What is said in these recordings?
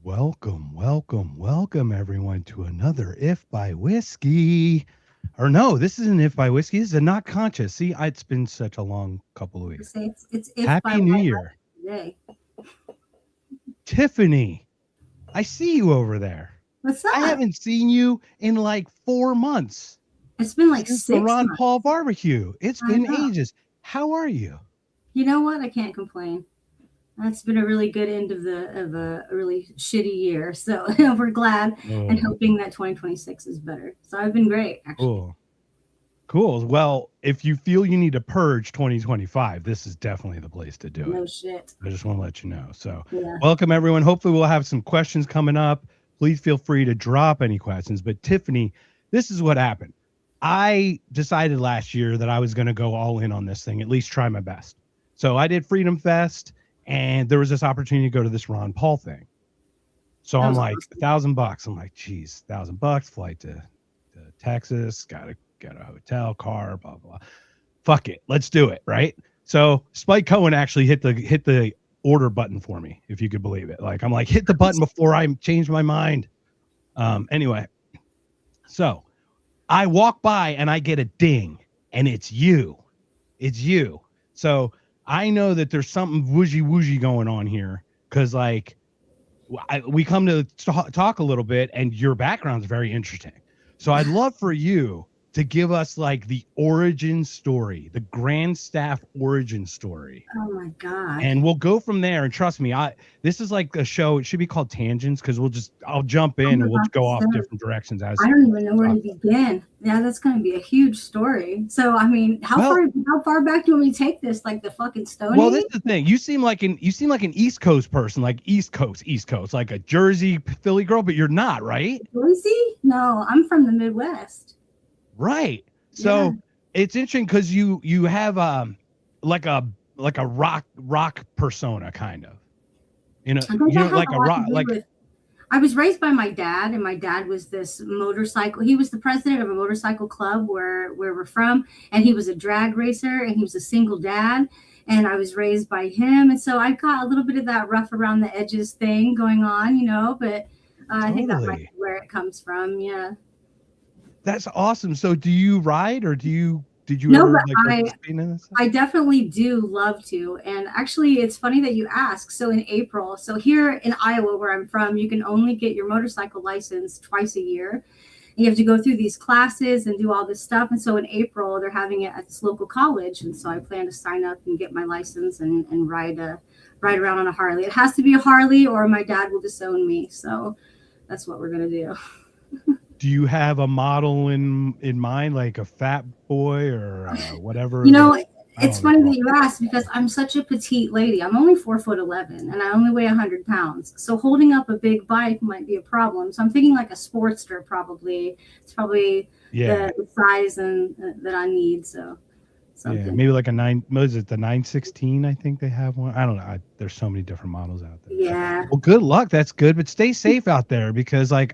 Welcome everyone to another If by Whiskey. Or no, this isn't If by Whiskey. This is a Not Conscious. See, it's been such a long couple of I weeks. say it's if by Happy New white Year. today. Tiffany, I see you over there. What's I up? haven't seen you in like 4 months It's been like since the 6 Ron Paul months. barbecue. It's I been know. ages. How are you? You know what? I can't complain. It's been a really good end of a really shitty year. So we're glad and Oh, hoping that 2026 is better. So I've been great actually. cool. Cool. Well, if you feel you need to purge 2025, this is definitely the place to do it. No shit. I just want to let you know. So, Yeah. welcome everyone. Hopefully, we'll have some questions coming up. Please feel free to drop any questions. But, Tiffany, this is what happened. I decided last year that I was going to go all in on this thing, at least try my best. So, I did Freedom Fest, and there was this opportunity to go to this Ron Paul thing. So, That I'm was like, awesome. $1,000. I'm like, geez, $1,000, flight to Texas, got to get a hotel, car, blah, blah. Fuck it. Let's do it. Right. So Spike Cohen actually hit the order button for me, if you could believe it. Like I'm like, hit the button before I change my mind. Anyway, so I walk by and I get a ding, and it's you. It's you. So I know that there's something wooshy wooshy going on here because like we come to talk a little bit, and your background's very interesting. So I'd love for you to give us like the origin story, the Grandstaff origin story, Oh my god. and we'll go from there. And trust me, I this is like a show. It should be called Tangents because I'll jump in I'm and we'll about to go off say. different directions I as don't even know we where talk. to begin. Yeah, that's going to be a huge story. So, I mean, Well, how far back do you want me to take this? Like the fucking Stone well, this Age? is the thing. You seem like an East Coast person, like East Coast, like a Jersey Philly girl, but you're not, right? Boise? No, I'm from the Midwest. Right. Yeah. So it's interesting because you have like a rock persona kind of. I think that has Like a a lot to rock do like with. I was raised by my dad, and my dad was this motorcycle. He was the president of a motorcycle club where we're from, and he was a drag racer, and he was a single dad. And I was raised by him, and so I got a little bit of that rough around the edges thing going on, But I think that might totally. be where it comes from. Yeah. That's awesome. So do you ride or did you No, ever but like participate in this stuff? I definitely do love to. And actually, it's funny that you ask. So in April, so here in Iowa, where I'm from, you can only get your motorcycle license twice a year. And you have to go through these classes and do all this stuff. And so in April, they're having it at this local college. And so I plan to sign up and get my license and ride around on a Harley. It has to be a Harley or my dad will disown me. So that's what we're going to do. Do you have a model in mind, like a fat boy or You whatever that know, I it's don't funny know. that you asked because I'm such a petite lady. I'm only 4'11" and I only weigh 100 pounds. So holding up a big bike might be a problem. So I'm thinking like a Sportster probably. It's probably Yeah. the size and that I need. So Yeah, something. maybe like a nine. What is it? The 916. I think they have one. I don't know. There's so many different models out there. So, Yeah. well, good luck. That's good, but stay safe out there because, like,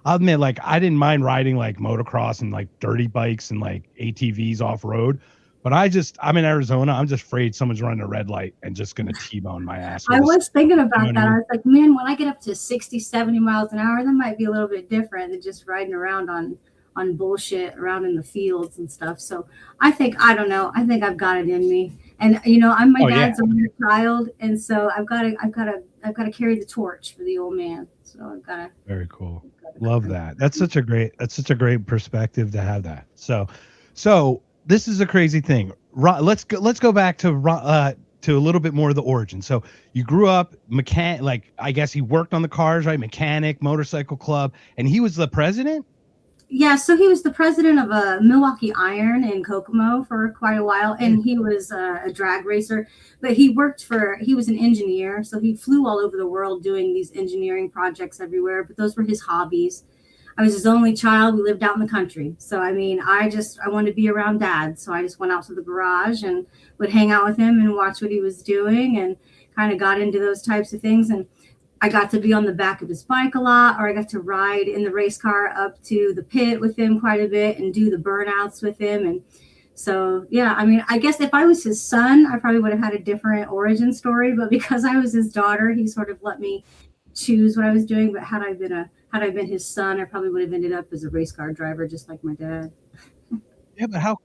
I'll admit, like, I didn't mind riding like motocross and like dirty bikes and like ATVs off road, but I'm in Arizona. I'm just afraid someone's running a red light and just gonna T-bone my ass I with a. was thinking You know about what I that. I mean? was like, man, when I get up to 60, 70 miles an hour, that might be a little bit different than just riding around on bullshit around in the fields and stuff. So I don't know. I think I've got it in me. And I'm my Oh yeah, dad's only child, and so I've got to carry the torch for the old man. So very cool. I've got to Love go. that. That's such a great perspective to have that. So this is a crazy thing. Let's go back to a little bit more of the origin. So you grew up like I guess he worked on the cars, right? Mechanic, motorcycle club, and he was the president. Yeah, so he was the president of a Milwaukee Iron in Kokomo for quite a while, Very and he cool. was a drag racer. But he was an engineer, so he flew all over the world doing these engineering projects everywhere. But those were his hobbies. I was his only child. We lived out in the country, so I mean, I wanted to be around dad, so I just went out to the garage and would hang out with him and watch what he was doing, and kind of got into those types of things. And I got to be on the back of his bike a lot, or I got to ride in the race car up to the pit with him quite a bit and do the burnouts with him. And so, yeah, I mean, I guess if I was his son, I probably would have had a different origin story. But because I was his daughter, he sort of let me choose what I was doing, but had I been his son, I probably would have ended up as a race car driver, just like my dad. Yeah, but how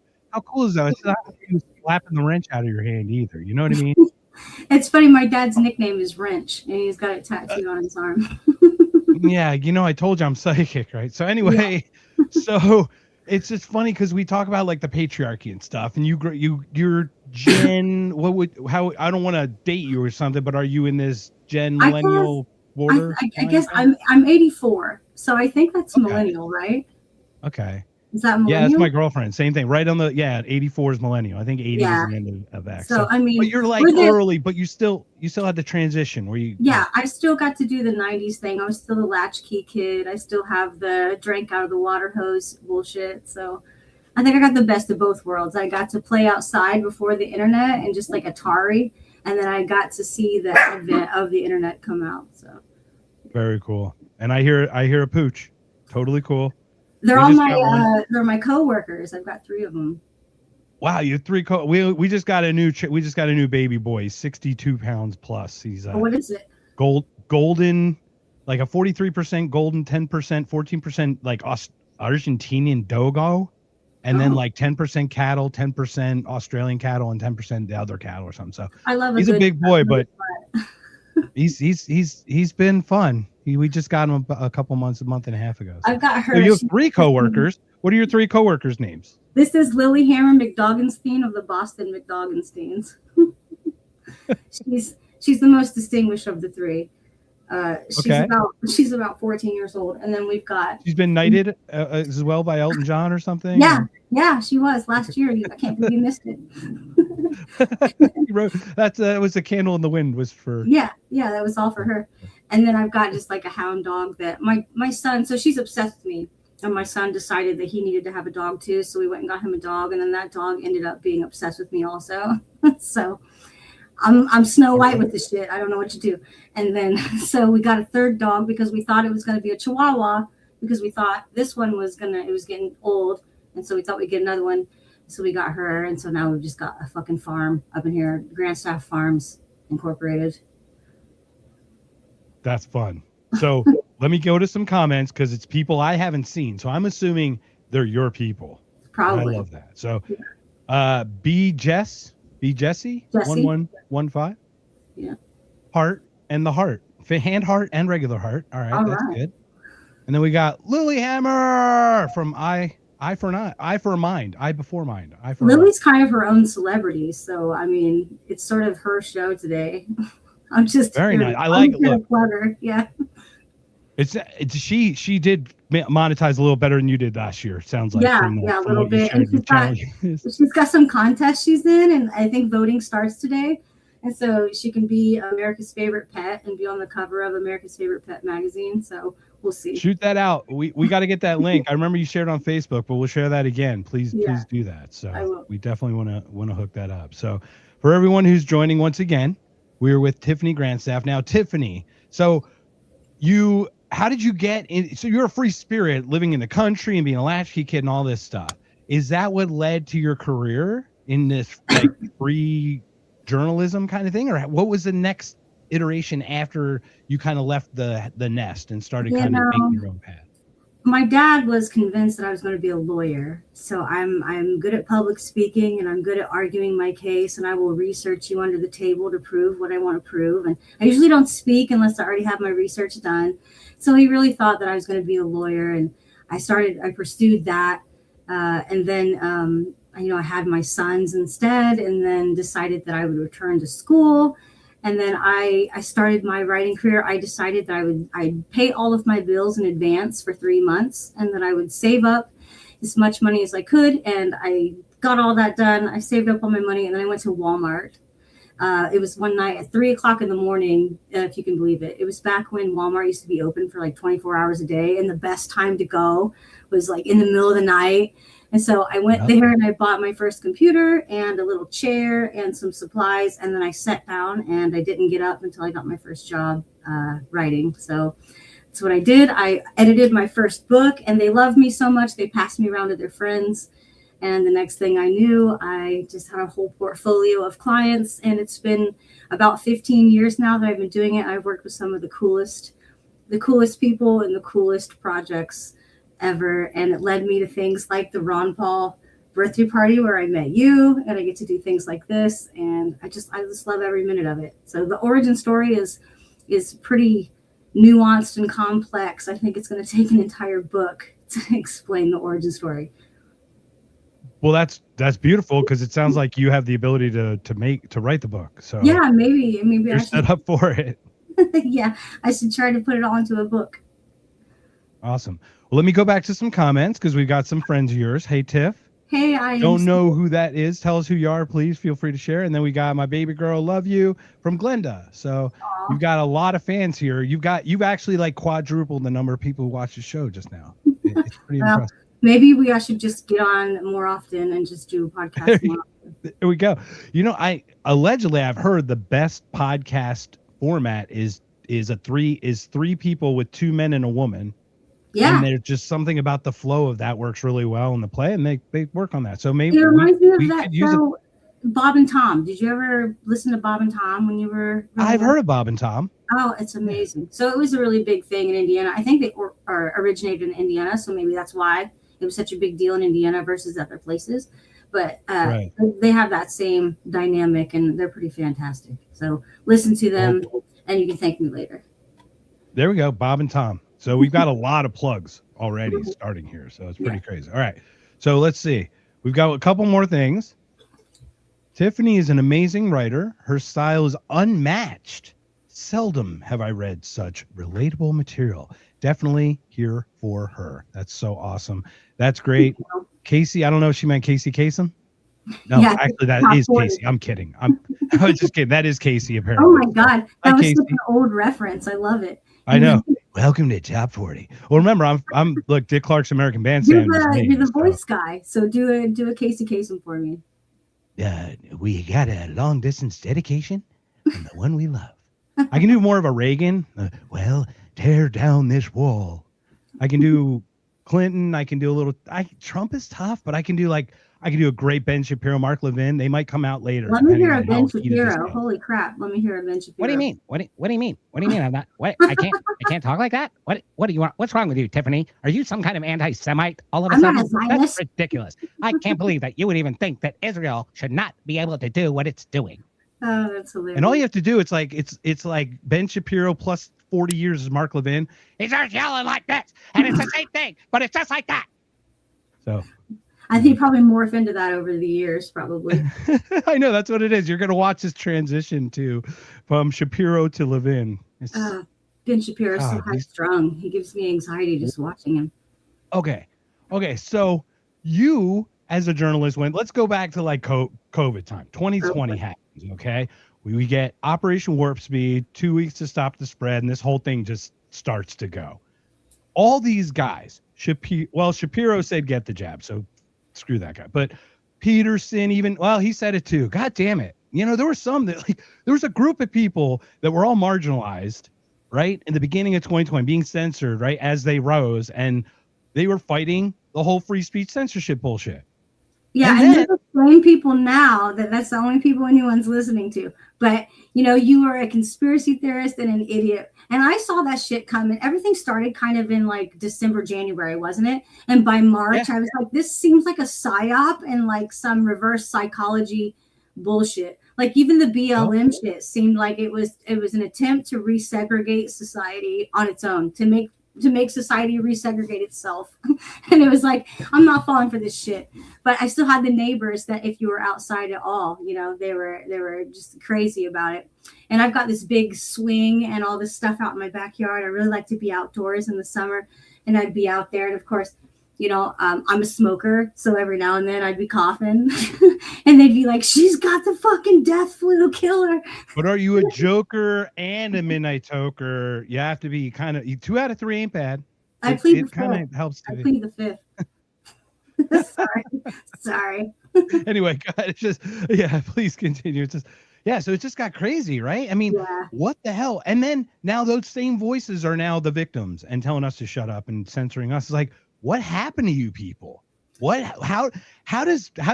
cool is that? It's not like you slapping the wrench out of your hand either. You know what I mean? It's funny. My dad's nickname is Wrench, and he's got it tattooed on his arm. Yeah, I told you I'm psychic, right? So anyway, so it's just funny because we talk about like the patriarchy and stuff, and you're Gen. How I don't want to date you or something, but are you in this Gen millennial border? I guess I'm 84, so I think that's millennial, right? Okay. Is that millennial? Yeah, that's my girlfriend. Same thing. Right on the 84 is millennial. I think 80 was the end of X. So I mean, but you're like early, but you still had the transition where you. Yeah, I still got to do the '90s thing. I was still a latchkey kid. I still have the drank out of the water hose bullshit. So I think I got the best of both worlds. I got to play outside before the internet and just like Atari, and then I got to see the advent of the internet come out. So very cool. And I hear a pooch. Totally cool. They're all my coworkers. I've got 3 of them. Wow, you have 3 we just got a new baby boy. He's 62 pounds plus. He's what is it? Golden, like a 43% golden, 10%, 14% like Argentinian dogo, and then like 10% cattle, 10% Australian cattle, and 10% the other cattle or something. So I love. He's a big boy, but he's been fun. We just got him a month and a half ago. So. I've got her. So you have 3 coworkers. What are your 3 coworkers' names? This is Lily Hammer McDoggenstein of the Boston McDoggensteins. She's the most distinguished of the 3. She's about 14 years old, and then we've got. She's been knighted as well by Elton John or something. Yeah, she was last year. I can't believe you missed it. That was a candle in the wind. Was for. Yeah, that was all for her. And then I've got just like a hound dog that my son. So she's obsessed with me, and my son decided that he needed to have a dog too. So we went and got him a dog, and then that dog ended up being obsessed with me also. So. I'm Snow White with this shit. I don't know what to do. And then, so we got a 3rd dog because we thought it was going to be a Chihuahua because we thought this one it was getting old. And so we thought we'd get another one. So we got her. And so now we've just got a fucking farm up in here, Grandstaff Farms Incorporated. That's fun. So let me go to some comments because it's people I haven't seen. So I'm assuming they're your people. Probably. I love that. So B Jesse 1115. Yeah. Heart and the heart. Hand heart and regular heart. All right, that's good. And then we got Lily Hammer from Eye for Mind. Eye Before Mind. Lily's kind of her own celebrity, so I mean, it's sort of her show today. I'm just very nice. I like it. Clever. Yeah. It's she did monetize a little better than you did last year. Sounds like a little bit. And she's got some contests she's in, and I think voting starts today. And so she can be America's Favorite Pet and be on the cover of America's Favorite Pet magazine. So we'll see. Shoot that out. We got to get that link. I remember you shared it on Facebook, but we'll share that again. Please do that. So we definitely want to hook that up. So for everyone who's joining once again, we're with Tiffany Grandstaff. Now, Tiffany, so how did you get in? So you're a free spirit living in the country and being a latchkey kid and all this stuff. Is that what led to your career in this like free journalism kind of thing? Or what was the next iteration after you kind of left the nest and started kind of making your own path? My dad was convinced that I was going to be a lawyer. So I'm good at public speaking and I'm good at arguing my case, and I will research you under the table to prove what I want to prove. And I usually don't speak unless I already have my research done. So he really thought that I was going to be a lawyer, and I pursued that. And then, I had my sons instead, and then decided that I would return to school. And then I started my writing career. I decided that I'd pay all of my bills in advance for 3 months, and then I would save up as much money as I could. And I got all that done. I saved up all my money, and then I went to Walmart. It was one night at 3:00 in the morning, if you can believe it. It was back when Walmart used to be open for like 24 hours a day, and the best time to go was like in the middle of the night. And so I went there and I bought my first computer and a little chair and some supplies. And then I sat down and I didn't get up until I got my first job writing. So that's what I did. I edited my first book, and they loved me so much. They passed me around to their friends. And the next thing I knew, I just had a whole portfolio of clients. And it's been about 15 years now that I've been doing it. I've worked with some of the coolest the coolest people and the coolest projects ever. And it led me to things like the Ron Paul birthday party where I met you, and I get to do things like this. And I just love every minute of it. So the origin story is pretty nuanced and complex. I think it's going to take an entire book to explain the origin story. Well, that's beautiful, because it sounds like you have the ability to write the book. So yeah, maybe you're set up for it. Yeah, I should try to put it all into a book. Awesome. Well, let me go back to some comments, because we've got some friends of yours. Hey, Tiff. Hey, I don't know who that is. Tell us who you are, please. Feel free to share. And then we got my baby girl, love you, from Glenda. So you've got a lot of fans here. You've actually like quadrupled the number of people who watch the show just now. It's pretty impressive. Maybe I should just get on more often and just do a podcast more often. There we go. I've heard the best podcast format is three people with two men and a woman. Yeah. And there's just something about the flow of that works really well in the play, and they work on that. So maybe it reminds me of that show, Bob and Tom. Did you ever listen to Bob and Tom when you were? I've heard of Bob and Tom. Oh, it's amazing. So it was a really big thing in Indiana. I think they originated in Indiana, so maybe that's why it was such a big deal in Indiana versus other places. But right. They have that same dynamic, and they're pretty fantastic. So listen to them, and you can thank me later. There we go, Bob and Tom. So we've got a lot of plugs already starting here. So it's pretty crazy. All right. So let's see. We've got a couple more things. Tiffany is an amazing writer. Her style is unmatched. Seldom have I read such relatable material. Definitely here for her. That's so awesome. That's great. Casey, I don't know if she meant Casey Kasem. No, yeah, actually, that is Casey. I'm kidding. I was just kidding. That is Casey, apparently. Oh, my God. That was such an old reference. I love it. I know. Welcome to Top 40. Well, remember, I'm look, Dick Clark's American Bandstand. You're the voice guy, so do a Casey Kasem for me. We got a long distance dedication from the one we love. I can do more of a Reagan. Tear down this wall. I can do Clinton. I can do a little. Trump is tough, but I can do a great Ben Shapiro, Mark Levin. They might come out later. Let me hear a Ben Shapiro. Holy crap! Let me hear a Ben Shapiro. What do you mean? What do you mean? What do you mean? I'm not. What? I can't talk like that. What do you want? What's wrong with you, Tiffany? Are you some kind of anti-Semite? All of a sudden, that's ridiculous. I can't believe that you would even think that Israel should not be able to do what it's doing. Oh, that's hilarious. And all you have to do, it's like Ben Shapiro plus 40 years is Mark Levin. He starts yelling like this, and it's the same thing, but it's just like that. So I think probably morph into that over the years, probably. I know, that's what it is. You're going to watch this transition from Shapiro to Levin. Ben Shapiro is so high strung. He gives me anxiety just watching him. Okay. So you, as a journalist, let's go back to like COVID time. 2020 happens. Okay. We get Operation Warp Speed, 2 weeks to stop the spread, and this whole thing just starts to go. All these guys, Shapiro said get the jab, so screw that guy. But Peterson he said it too. God damn it. There were some that there was a group of people that were all marginalized, right? In the beginning of 2020, being censored, right? As they rose, and they were fighting the whole free speech censorship bullshit. Yeah, and they're the same people now that's the only people anyone's listening to. But, you are a conspiracy theorist and an idiot. And I saw that shit coming. Everything started kind of in like December, January, wasn't it? And by March, I was like, this seems like a psyop and like some reverse psychology bullshit. Like even the BLM shit seemed like it was an attempt to resegregate society on its own, to make society resegregate itself. And it was like, I'm not falling for this shit. But I still had the neighbors that if you were outside at all, they were just crazy about it. And I've got this big swing and all this stuff out in my backyard. I really like to be outdoors in the summer, and I'd be out there. And of course, I'm a smoker, so every now and then I'd be coughing and they'd be like, she's got the fucking death flu, kill her. But are you a joker and a midnight toker? You have to be kind of 2 out of 3 ain't bad. I plead the fifth. Kind of helps to I plead the fifth. Sorry. Anyway, God, please continue. It's just, so it just got crazy, right? I mean, What the hell? And then now those same voices are now the victims and telling us to shut up and censoring us. It's like, what happened to you people? How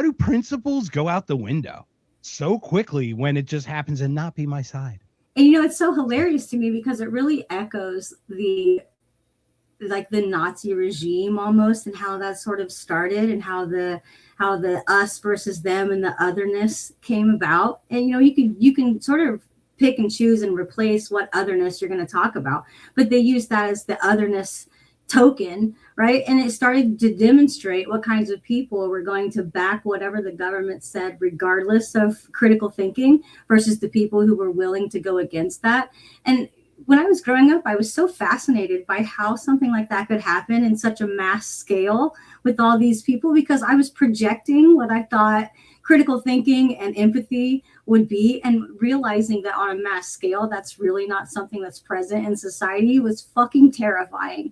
do principles go out the window so quickly when it just happens to not be my side? And it's so hilarious to me because it really echoes the Nazi regime almost, and how that sort of started, and how the us versus them and the otherness came about. And you can sort of pick and choose and replace what otherness you're going to talk about, but they use that as the otherness token, right? And it started to demonstrate what kinds of people were going to back whatever the government said, regardless of critical thinking, versus the people who were willing to go against that. And when I was growing up, I was so fascinated by how something like that could happen in such a mass scale with all these people, because I was projecting what I thought critical thinking and empathy would be, and realizing that on a mass scale, that's really not something that's present in society was fucking terrifying.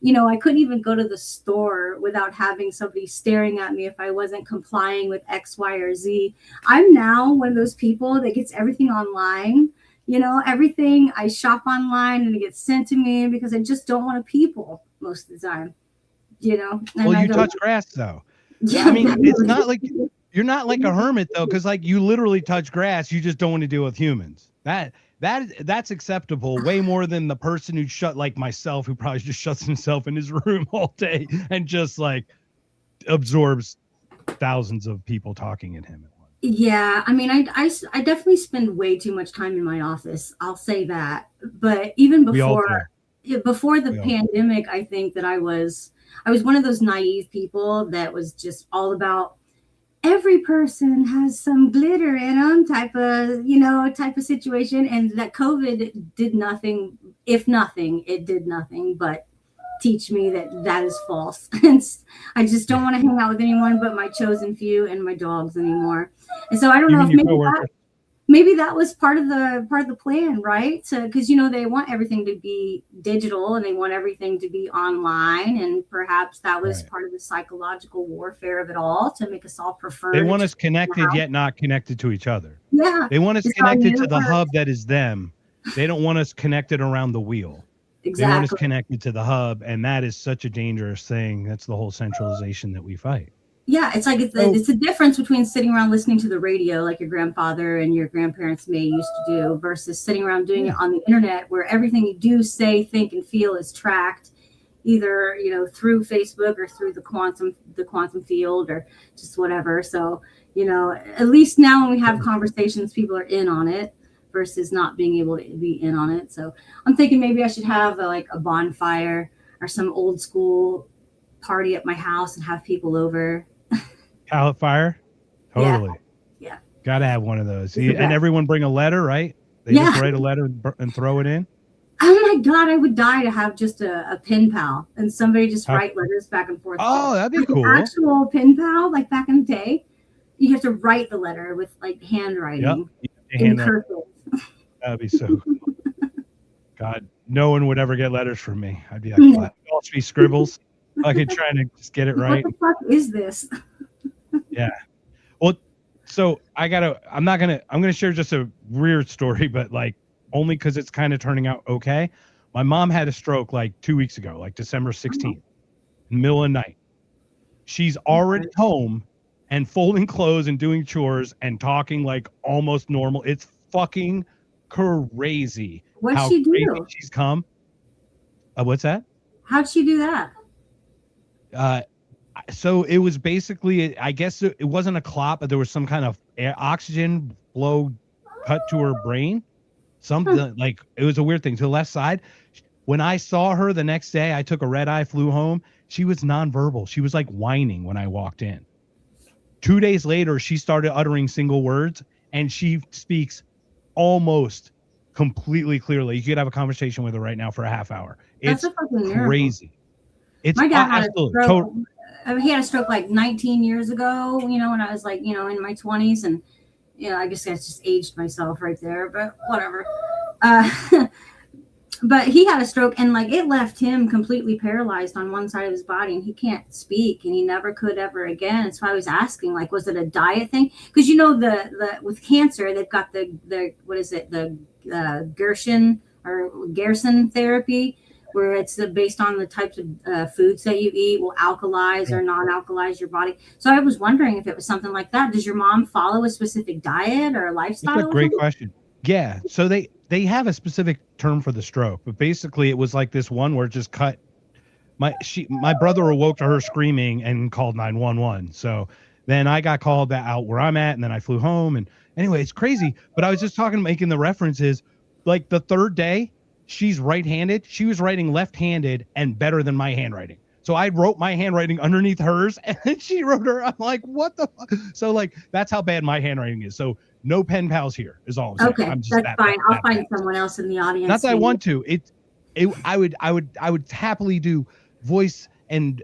I couldn't even go to the store without having somebody staring at me if I wasn't complying with X, Y, or Z. I'm now one of those people that gets everything online. Everything I shop online and it gets sent to me because I just don't want to people most of the time. Well, you touch grass though. Yeah, I mean, it's not like you're not like a hermit though, because like you literally touch grass. You just don't want to deal with humans. That's acceptable way more than the person who like myself, who probably just shuts himself in his room all day and just like absorbs thousands of people talking at him at once. Yeah, I mean, I definitely spend way too much time in my office. I'll say that. But even before the pandemic, I think that I was one of those naive people that was just all about every person has some glitter in them type of situation. And that COVID did nothing. If nothing, it did nothing but teach me that is false. And I just don't want to hang out with anyone but my chosen few and my dogs anymore. And so I don't know if maybe that was part of the plan, right? So, because they want everything to be digital and they want everything to be online, and perhaps that was part of the psychological warfare of it all, to make us all prefer. They want us connected yet not connected to each other. Yeah, they want us connected to the hub that is them. They don't want us connected around the wheel. Exactly. They want us connected to the hub, and that is such a dangerous thing. That's the whole centralization that we fight. Yeah, it's like it's the difference between sitting around listening to the radio like your grandfather and your grandparents may used to do, versus sitting around doing it on the internet, where everything you do, say, think, and feel is tracked, either through Facebook or through the quantum field or just whatever. So at least now when we have conversations, people are in on it versus not being able to be in on it. So I'm thinking maybe I should have a bonfire or some old school party at my house and have people over. Pallet fire? Totally. Yeah. Gotta have one of those. And everyone bring a letter, right? They just write a letter and throw it in? Oh my God, I would die to have just a pen pal and somebody just write letters back and forth. Oh, that'd be cool. An actual pen pal, like back in the day. You have to write the letter with handwriting. In cursive. That'd be so cool. God, no one would ever get letters from me. I'd be like, all be scribbles. I could try to just get it right. What the fuck is this? Yeah. Well, so I'm going to share just a weird story, but only because it's kind of turning out okay. My mom had a stroke 2 weeks ago, December 16th, in the middle of the night. She's already home and folding clothes and doing chores and talking almost normal. It's fucking crazy. What'd she do? She's come. What's that? How'd she do that? So it was basically, I guess it wasn't a clot, but there was some kind of oxygen blow cut to her brain. Something it was a weird thing to the left side. When I saw her the next day, I took a red eye, flew home. She was nonverbal. She was whining when I walked in. 2 days later, she started uttering single words, and she speaks almost completely clearly. You could have a conversation with her right now for a half hour. It's crazy. It's my dad had a stroke. He had a stroke 19 years ago, when I was in my 20s, and I guess I just aged myself right there, but whatever. But he had a stroke, and it left him completely paralyzed on one side of his body, and he can't speak, and he never could ever again. So I was asking, was it a diet thing? Because the with cancer, they've got the what is it, the Gerson therapy, where it's based on the types of foods that you eat will alkalize or non-alkalize your body. So I was wondering if it was something like that. Does your mom follow a specific diet or a lifestyle? That's a great question. Yeah. So they have a specific term for the stroke, but basically it was like this one where it just cut. My brother awoke to her screaming and called 911. So then I got called out where I'm at, and then I flew home. And anyway, it's crazy. But I was just making the references. Like the third day, she's right-handed. She was writing left-handed and better than my handwriting. So I wrote my handwriting underneath hers, and then she wrote her. I'm like, what the fuck? So like that's how bad my handwriting is. So no pen pals here is all I'm saying. Okay, I'm just that's fine. I'll find someone else in the audience. Not that I want to. I would happily do voice and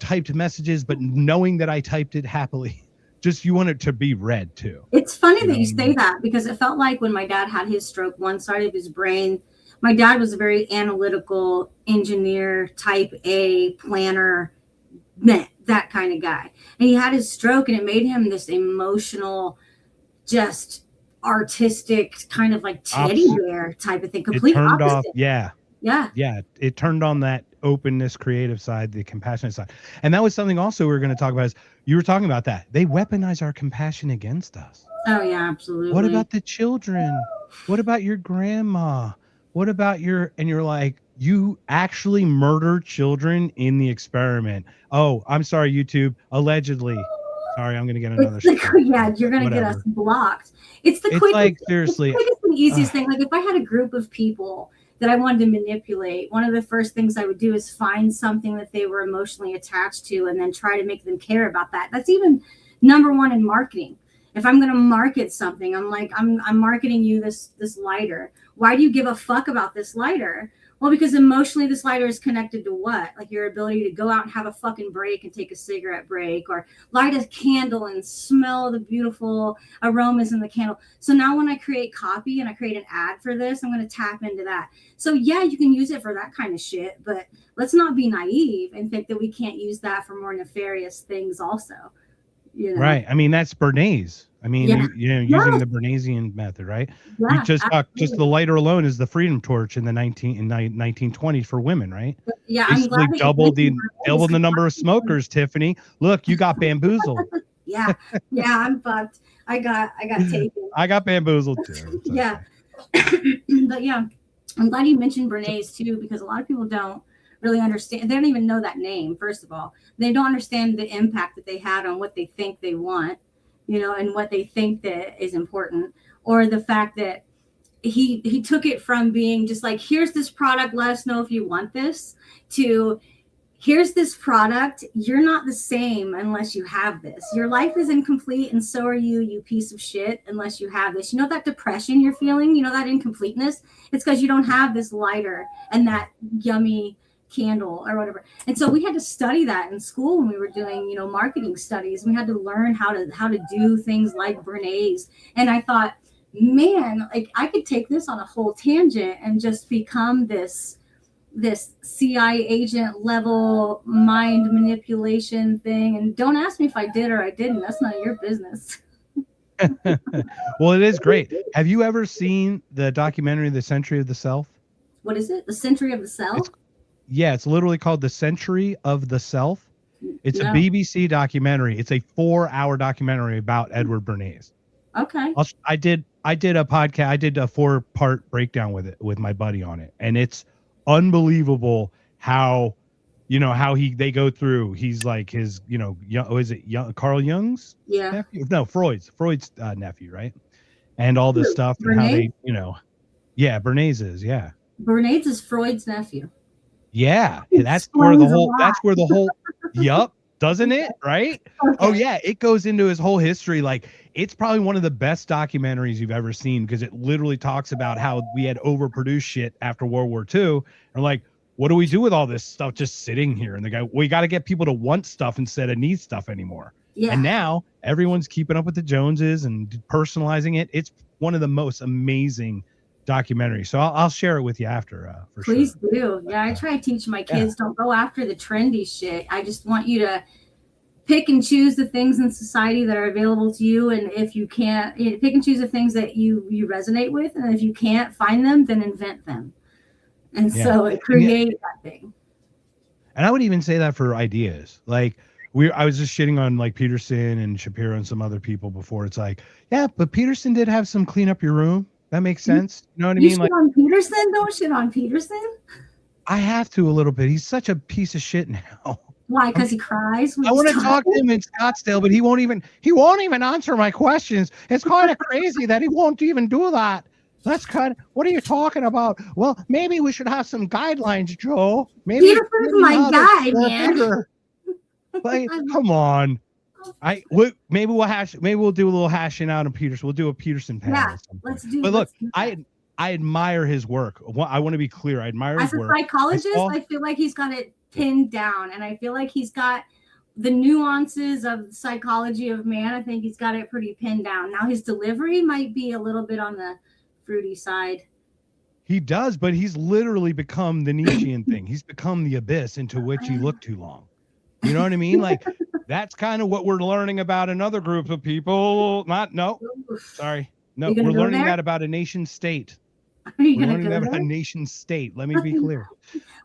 typed messages, but knowing that I typed it happily. Just you want it to be read too. It's funny that you say that, because it felt like when my dad had his stroke, one side of his brain, my dad was a very analytical engineer, type A planner, that kind of guy. And he had his stroke, and it made him this emotional, just artistic kind of like teddy bear type of thing. Complete turned opposite. Off. Yeah. It turned on that openness, creative side, the compassionate side. And that was something also we were going to talk about. Is you were talking about that they weaponize our compassion against us. Oh yeah, absolutely. What about the children? What about your grandma? What about you're like, you actually murder children in the experiment. Oh, I'm sorry, YouTube. Allegedly. Sorry, I'm going to get another. Yeah, you're going to get us blocked. It's quickest, like, seriously. It's the easiest thing. Like if I had a group of people that I wanted to manipulate, one of the first things I would do is find something that they were emotionally attached to and then try to make them care about that. That's even number one in marketing. If I'm going to market something, I'm like, I'm marketing you this lighter. Why do you give a fuck about this lighter? Well, because emotionally this lighter is connected to what? Like your ability to go out and have a fucking break and take a cigarette break, or light a candle and smell the beautiful aromas in the candle. So now when I create copy and I create an ad for this, I'm going to tap into that. So yeah, you can use it for that kind of shit, but let's not be naive and think that we can't use that for more nefarious things also. You know? Right. I mean, that's Bernays. I mean, using the Bernaysian method, right? Yeah, we just the lighter alone is the freedom torch in the 1920s for women, right? Yeah, basically I'm glad doubled the number of smokers. Tiffany, look, you got bamboozled. yeah, I'm fucked. I got taken. I got bamboozled too. Yeah, but yeah, I'm glad you mentioned Bernays too, because a lot of people don't really understand. They don't even know that name. First of all, they don't understand the impact that they had on what they think they want. And what they think that is important, or the fact that he took it from being just like, here's this product, let us know if you want this, to here's this product, you're not the same unless you have this. Your life is incomplete, and so are you, you piece of shit, unless you have this. That depression you're feeling, that incompleteness, it's because you don't have this lighter and that yummy candle or whatever. And so we had to study that in school when we were doing marketing studies. We had to learn how to do things like Bernays. And I thought, man, like I could take this on a whole tangent and just become this CIA agent level mind manipulation thing. And don't ask me if I did or I didn't. That's none of your business. Well, it is great. Have you ever seen the documentary The Century of the Self? What is it? The Century of the Self? It's literally called The Century of the Self. It's a BBC documentary. It's a 4-hour documentary about Edward Bernays. Okay. I did a podcast. I did a 4-part breakdown with my buddy on it, and it's unbelievable how they go through. He's like his Carl Jung's nephew? No, Freud's nephew, right? And all this stuff and how they Bernays is Bernays is Freud's nephew. Yeah, that's where the whole yup, doesn't it? Right? Okay. Oh yeah, it goes into his whole history. Like, it's probably one of the best documentaries you've ever seen, because it literally talks about how we had overproduced shit after World War II. And like, what do we do with all this stuff just sitting here? And we got to get people to want stuff instead of need stuff anymore. Yeah. And now everyone's keeping up with the Joneses and personalizing it. It's one of the most amazing documentary. So I'll share it with you after for Please sure. do. Yeah, I try to teach my kids, don't go after the trendy shit. I just want you to pick and choose the things in society that are available to you, and if you can't, pick and choose the things that you resonate with, and if you can't find them, then invent them. And so create that thing. And I would even say that for ideas. Like I was just shitting on like Peterson and Shapiro and some other people before. It's like, yeah, but Peterson did have some clean up your room. That makes sense. You know what I You mean? shit Like, on Peterson? Don't shit on Peterson. I have to a little bit. He's such a piece of shit now. Why? Because he cries. I want to talk to him in Scottsdale, but he won't even answer my questions. It's kind of crazy that he won't even do that. What are you talking about? Well, maybe we should have some guidelines, Joe. Maybe Peterson's my guy, man. Like, come on. Maybe we'll do a little hashing out of Peterson. We'll do a Peterson panel. Yeah, let's do. But look, I admire his work. I want to be clear. I admire his work. As a psychologist, I feel like he's got it pinned down, and I feel like he's got the nuances of psychology of man. I think he's got it pretty pinned down. Now his delivery might be a little bit on the fruity side. He does, but he's literally become the Nietzschean thing. He's become the abyss into which you look too long. You know what I mean? Like, that's kind of what we're learning about another group of people. No, we're learning that about a nation state. We're learning that about a nation state. Let me be clear.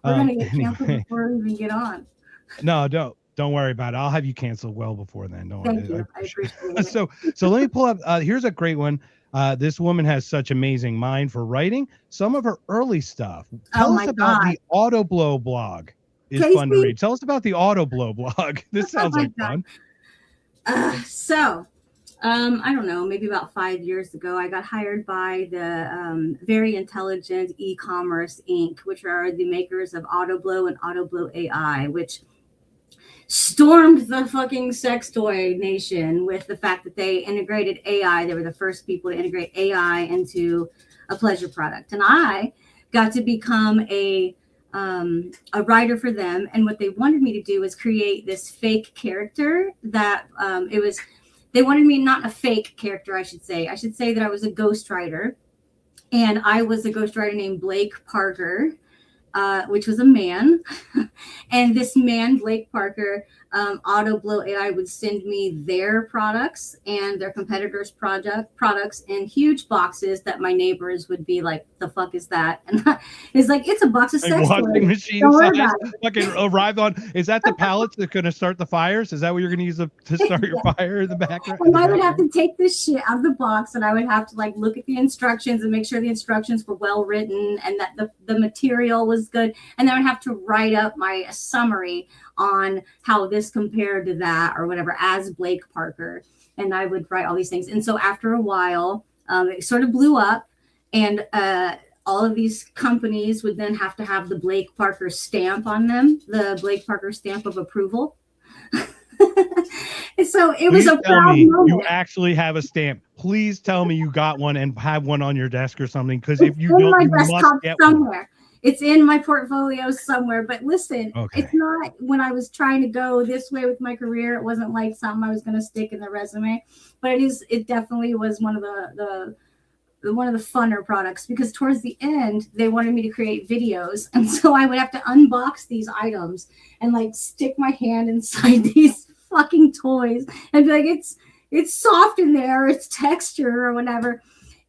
We're going to get canceled before we even get on. No, don't worry about it. I'll have you canceled well before then. Thank you. I appreciate it. So let me pull up. Here's a great one. This woman has such amazing mind for writing. Some of her early stuff. Tell us about the Autoblow blog. Is fun to read. Tell us about the Autoblow blog. This sounds like fun. I don't know, maybe about 5 years ago, I got hired by the Very Intelligent E-Commerce Inc., which are the makers of Autoblow and Autoblow AI, which stormed the fucking sex toy nation with the fact that they integrated AI. They were the first people to integrate AI into a pleasure product. And I got to become a writer for them. And what they wanted me to do was create this fake character that they wanted me, not a fake character, I should say that I was a ghostwriter, and I was a ghostwriter named Blake Parker, which was a man. And this man, Blake Parker, Autoblow AI would send me their products and their competitors' products in huge boxes that my neighbors would be like, "The fuck is that?" And it's like, it's a box of sex washing machine size fucking arrived on. Is that the pallets that going to start the fires? Is that what you're going to use to start your fire in the background? And I would have to take this shit out of the box, and I would have to like look at the instructions and make sure the instructions were well written and that the material was good. And then I would have to write up my summary on how this compared to that or whatever as Blake Parker. And I would write all these things. And so after a while, it sort of blew up, and all of these companies would then have to have the Blake Parker stamp on them, the Blake Parker stamp of approval. So it was a proud moment. You actually have a stamp. Please tell me you got one and have one on your desk or something, because if you don't, you must get somewhere. One. It's in my portfolio somewhere. But listen, It's not, when I was trying to go this way with my career, it wasn't like something I was going to stick in the resume. But it definitely was one of the funner products, because towards the end they wanted me to create videos, and so I would have to unbox these items and like stick my hand inside these fucking toys and be like, it's soft in there, it's texture or whatever.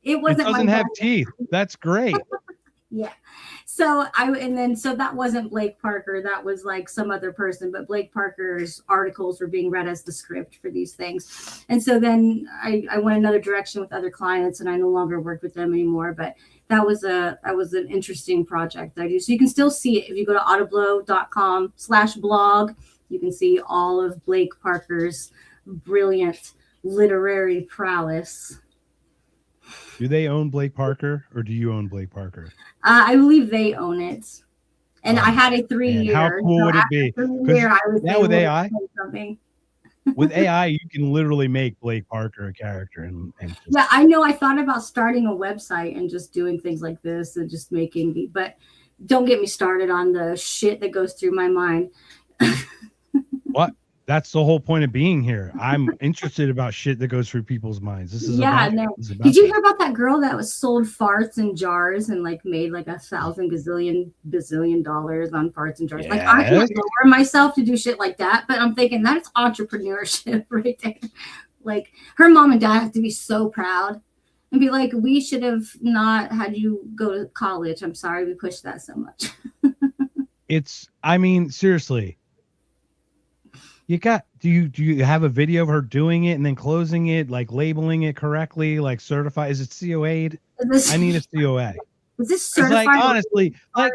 It doesn't have teeth. That's great. Yeah. So that wasn't Blake Parker. That was like some other person, but Blake Parker's articles were being read as the script for these things. And so then I went another direction with other clients, and I no longer worked with them anymore. But that was an interesting project I do. So you can still see it if you go to autoblow.com/blog. You can see all of Blake Parker's brilliant literary prowess. Do they own Blake Parker, or do you own Blake Parker? I believe they own it. And I had a 3-year. How cool would it be? Now with AI, with AI, you can literally make Blake Parker a character. Yeah, I know. I thought about starting a website and just doing things like this and just but don't get me started on the shit that goes through my mind. What? That's the whole point of being here. I'm interested about shit that goes through people's minds. Did you hear about that girl that was sold farts in jars and like made like $1,000 bazillion on farts and jars? Yes. Like, I can't lower myself to do shit like that, but I'm thinking that's entrepreneurship right there. Like, her mom and dad have to be so proud and be like, we should have not had you go to college. I'm sorry we pushed that so much. Seriously. do you have a video of her doing it and then closing it, like labeling it correctly, like certified? Is it COA'd? I need a COA. Is this It's like, certified? honestly, like,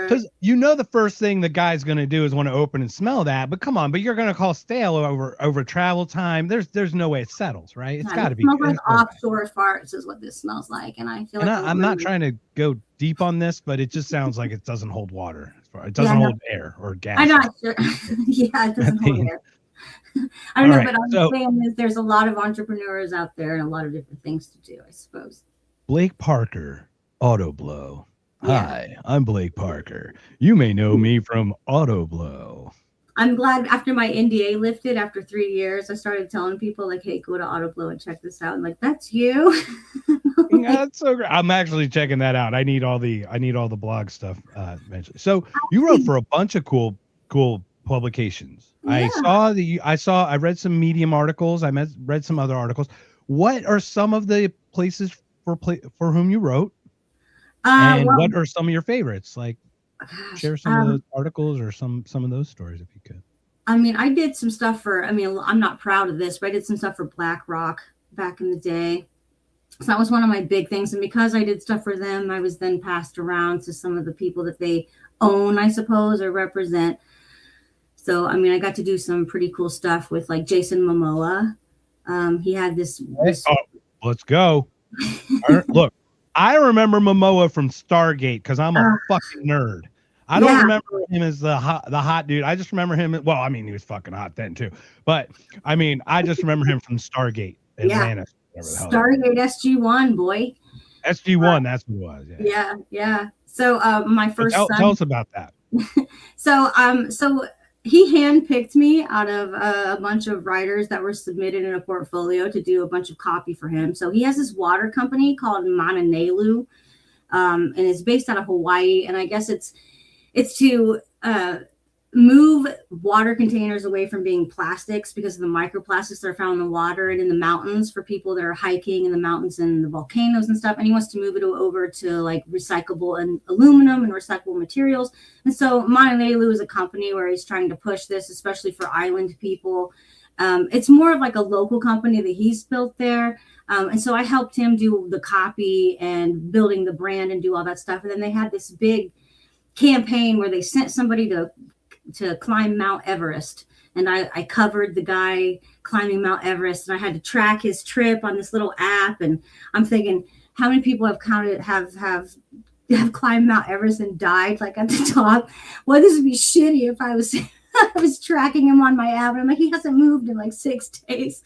because the first thing the guy's going to do is want to open and smell that. But come on, but you're going to call stale over travel time. There's no way it settles, right? It's got to be. Smells like offshore farts is what this smells like, and I feel like I'm not trying to go deep on this, but it just sounds like it doesn't hold water. It doesn't hold air or gas. I'm not sure. Yeah, it doesn't hold air. I don't know, but I'm saying is there's a lot of entrepreneurs out there and a lot of different things to do, I suppose. Blake Parker, Autoblow. Yeah. Hi, I'm Blake Parker. You may know me from Autoblow. I'm glad after my NDA lifted after 3 years, I started telling people like, hey, go to Autoblow and check this out. And like, that's you. Yeah, that's so great. I'm actually checking that out. I need all the blog stuff mentioned. So you wrote for a bunch of cool publications. Yeah. I read some Medium articles. I read some other articles. What are some of the places for whom you wrote? What are some of your favorites? Like, share some of those articles or some of those stories if you could. I mean, I did some stuff I'm not proud of this, but I did some stuff for BlackRock back in the day. So that was one of my big things. And because I did stuff for them, I was then passed around to some of the people that they own, I suppose, or represent. So, I mean, I got to do some pretty cool stuff with like Jason Momoa. He had this. Oh, let's go. Look, I remember Momoa from Stargate because I'm a fucking nerd. I don't remember him as the hot dude. I just remember him. Well, I mean, he was fucking hot then too. But I mean, I just remember him from Stargate, Atlantis. Stargate SG-1, boy. SG-1, that's what it was. Yeah. So my first son. Tell us about that. So he handpicked me out of a bunch of writers that were submitted in a portfolio to do a bunch of copy for him. So he has this water company called Mananelu, and it's based out of Hawaii. And I guess it's to move water containers away from being plastics because of the microplastics that are found in the water and in the mountains for people that are hiking in the mountains and the volcanoes and stuff. And he wants to move it over to like recyclable and aluminum and recyclable materials. And so Mananelu is a company where he's trying to push this, especially for island people. It's more of like a local company that he's built there. And so I helped him do the copy and building the brand and do all that stuff. And then they had this big campaign where they sent somebody to climb Mount Everest. And I covered the guy climbing Mount Everest, and I had to track his trip on this little app. And I'm thinking, how many people have climbed Mount Everest and died like at the top? Well, this would be shitty if I was tracking him on my app. And I'm like, he hasn't moved in like 6 days.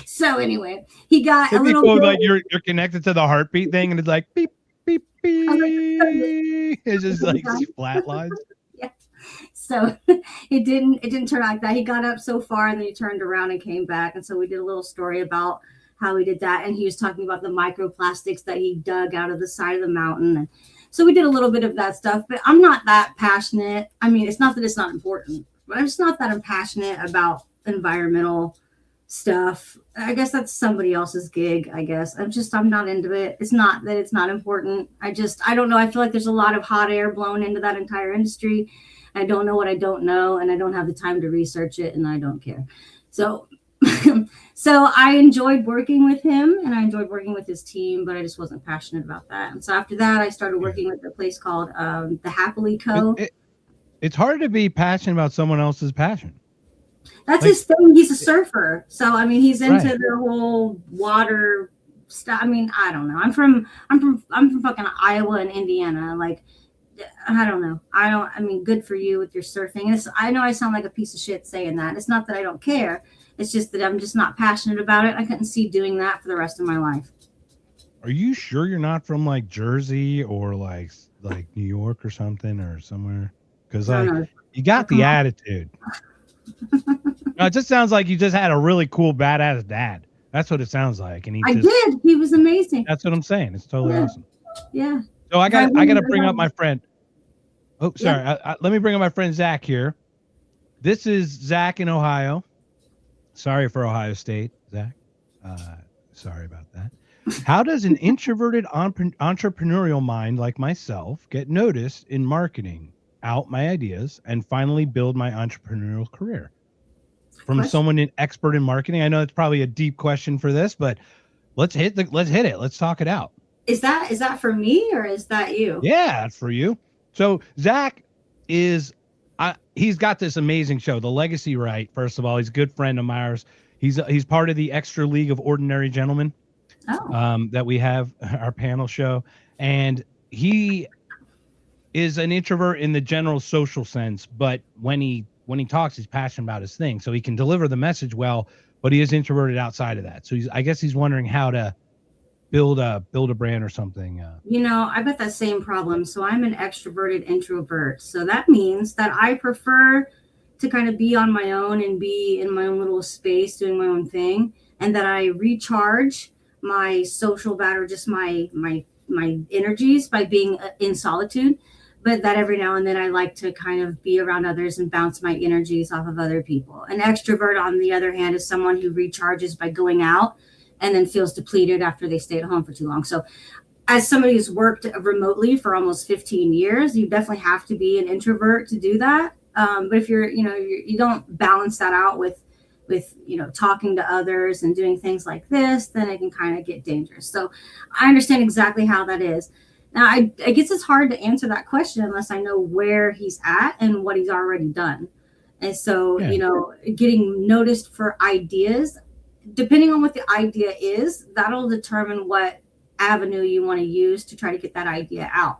So anyway, he got a little cool, like you're connected to the heartbeat thing, and it's like beep beep beep. It's just like flat lines. So it didn't turn out like that. He got up so far and then he turned around and came back. And so we did a little story about how he did that. And he was talking about the microplastics that he dug out of the side of the mountain. And so we did a little bit of that stuff, but I'm not that passionate. I mean, it's not that it's not important, but I'm just not that passionate about environmental stuff. I guess that's somebody else's gig, I guess. I'm not into it. It's not that it's not important. I don't know. I feel like there's a lot of hot air blown into that entire industry. I don't know what I don't know, and I don't have the time to research it, and I don't care. So I enjoyed working with him, and I enjoyed working with his team, but I just wasn't passionate about that. And so after that, I started working with a place called the Happily Co. It's hard to be passionate about someone else's passion. That's his thing. He's a surfer. So, I mean, he's into the whole water stuff. I mean, I don't know. I'm from fucking Iowa and Indiana. Like, I don't know. I mean, good for you with your surfing. I know I sound like a piece of shit saying that. It's not that I don't care. It's just that I'm just not passionate about it. I couldn't see doing that for the rest of my life. Are you sure you're not from like Jersey or like New York or something or somewhere? Because you got the attitude. No, it just sounds like you just had a really cool badass dad. That's what it sounds like. And I did. He was amazing. That's what I'm saying. It's totally awesome. Yeah. So I got to bring up my friend. Oh, sorry. Yeah. Let me bring up my friend Zach here. This is Zach in Ohio. Sorry for Ohio State, Zach. Sorry about that. How does an introverted entrepreneurial mind like myself get noticed in marketing? out my ideas and finally build my entrepreneurial career. From someone expert in marketing. I know it's probably a deep question for this, but let's hit it. Let's talk it out. Is that for me or is that you? Yeah, it's for you. So Zach is, he's got this amazing show, The Legacy Right. First of all, he's a good friend of ours. He's part of the Extra League of Ordinary Gentlemen that we have, our panel show. And he is an introvert in the general social sense, but when he talks, he's passionate about his thing. So he can deliver the message well, but he is introverted outside of that. So I guess he's wondering how to build a brand or something. I've got that same problem. So I'm an extroverted introvert. So that means that I prefer to kind of be on my own and be in my own little space doing my own thing, and that I recharge my social battery, just my energies by being in solitude. But that every now and then I like to kind of be around others and bounce my energies off of other people. An extrovert, on the other hand, is someone who recharges by going out and then feels depleted after they stay at home for too long. So as somebody who's worked remotely for almost 15 years, you definitely have to be an introvert to do that. But if you don't balance that out with talking to others and doing things like this, then it can kind of get dangerous. So I understand exactly how that is. Now, I guess it's hard to answer that question unless I know where he's at and what he's already done. And so, getting noticed for ideas, depending on what the idea is, that'll determine what avenue you want to use to try to get that idea out.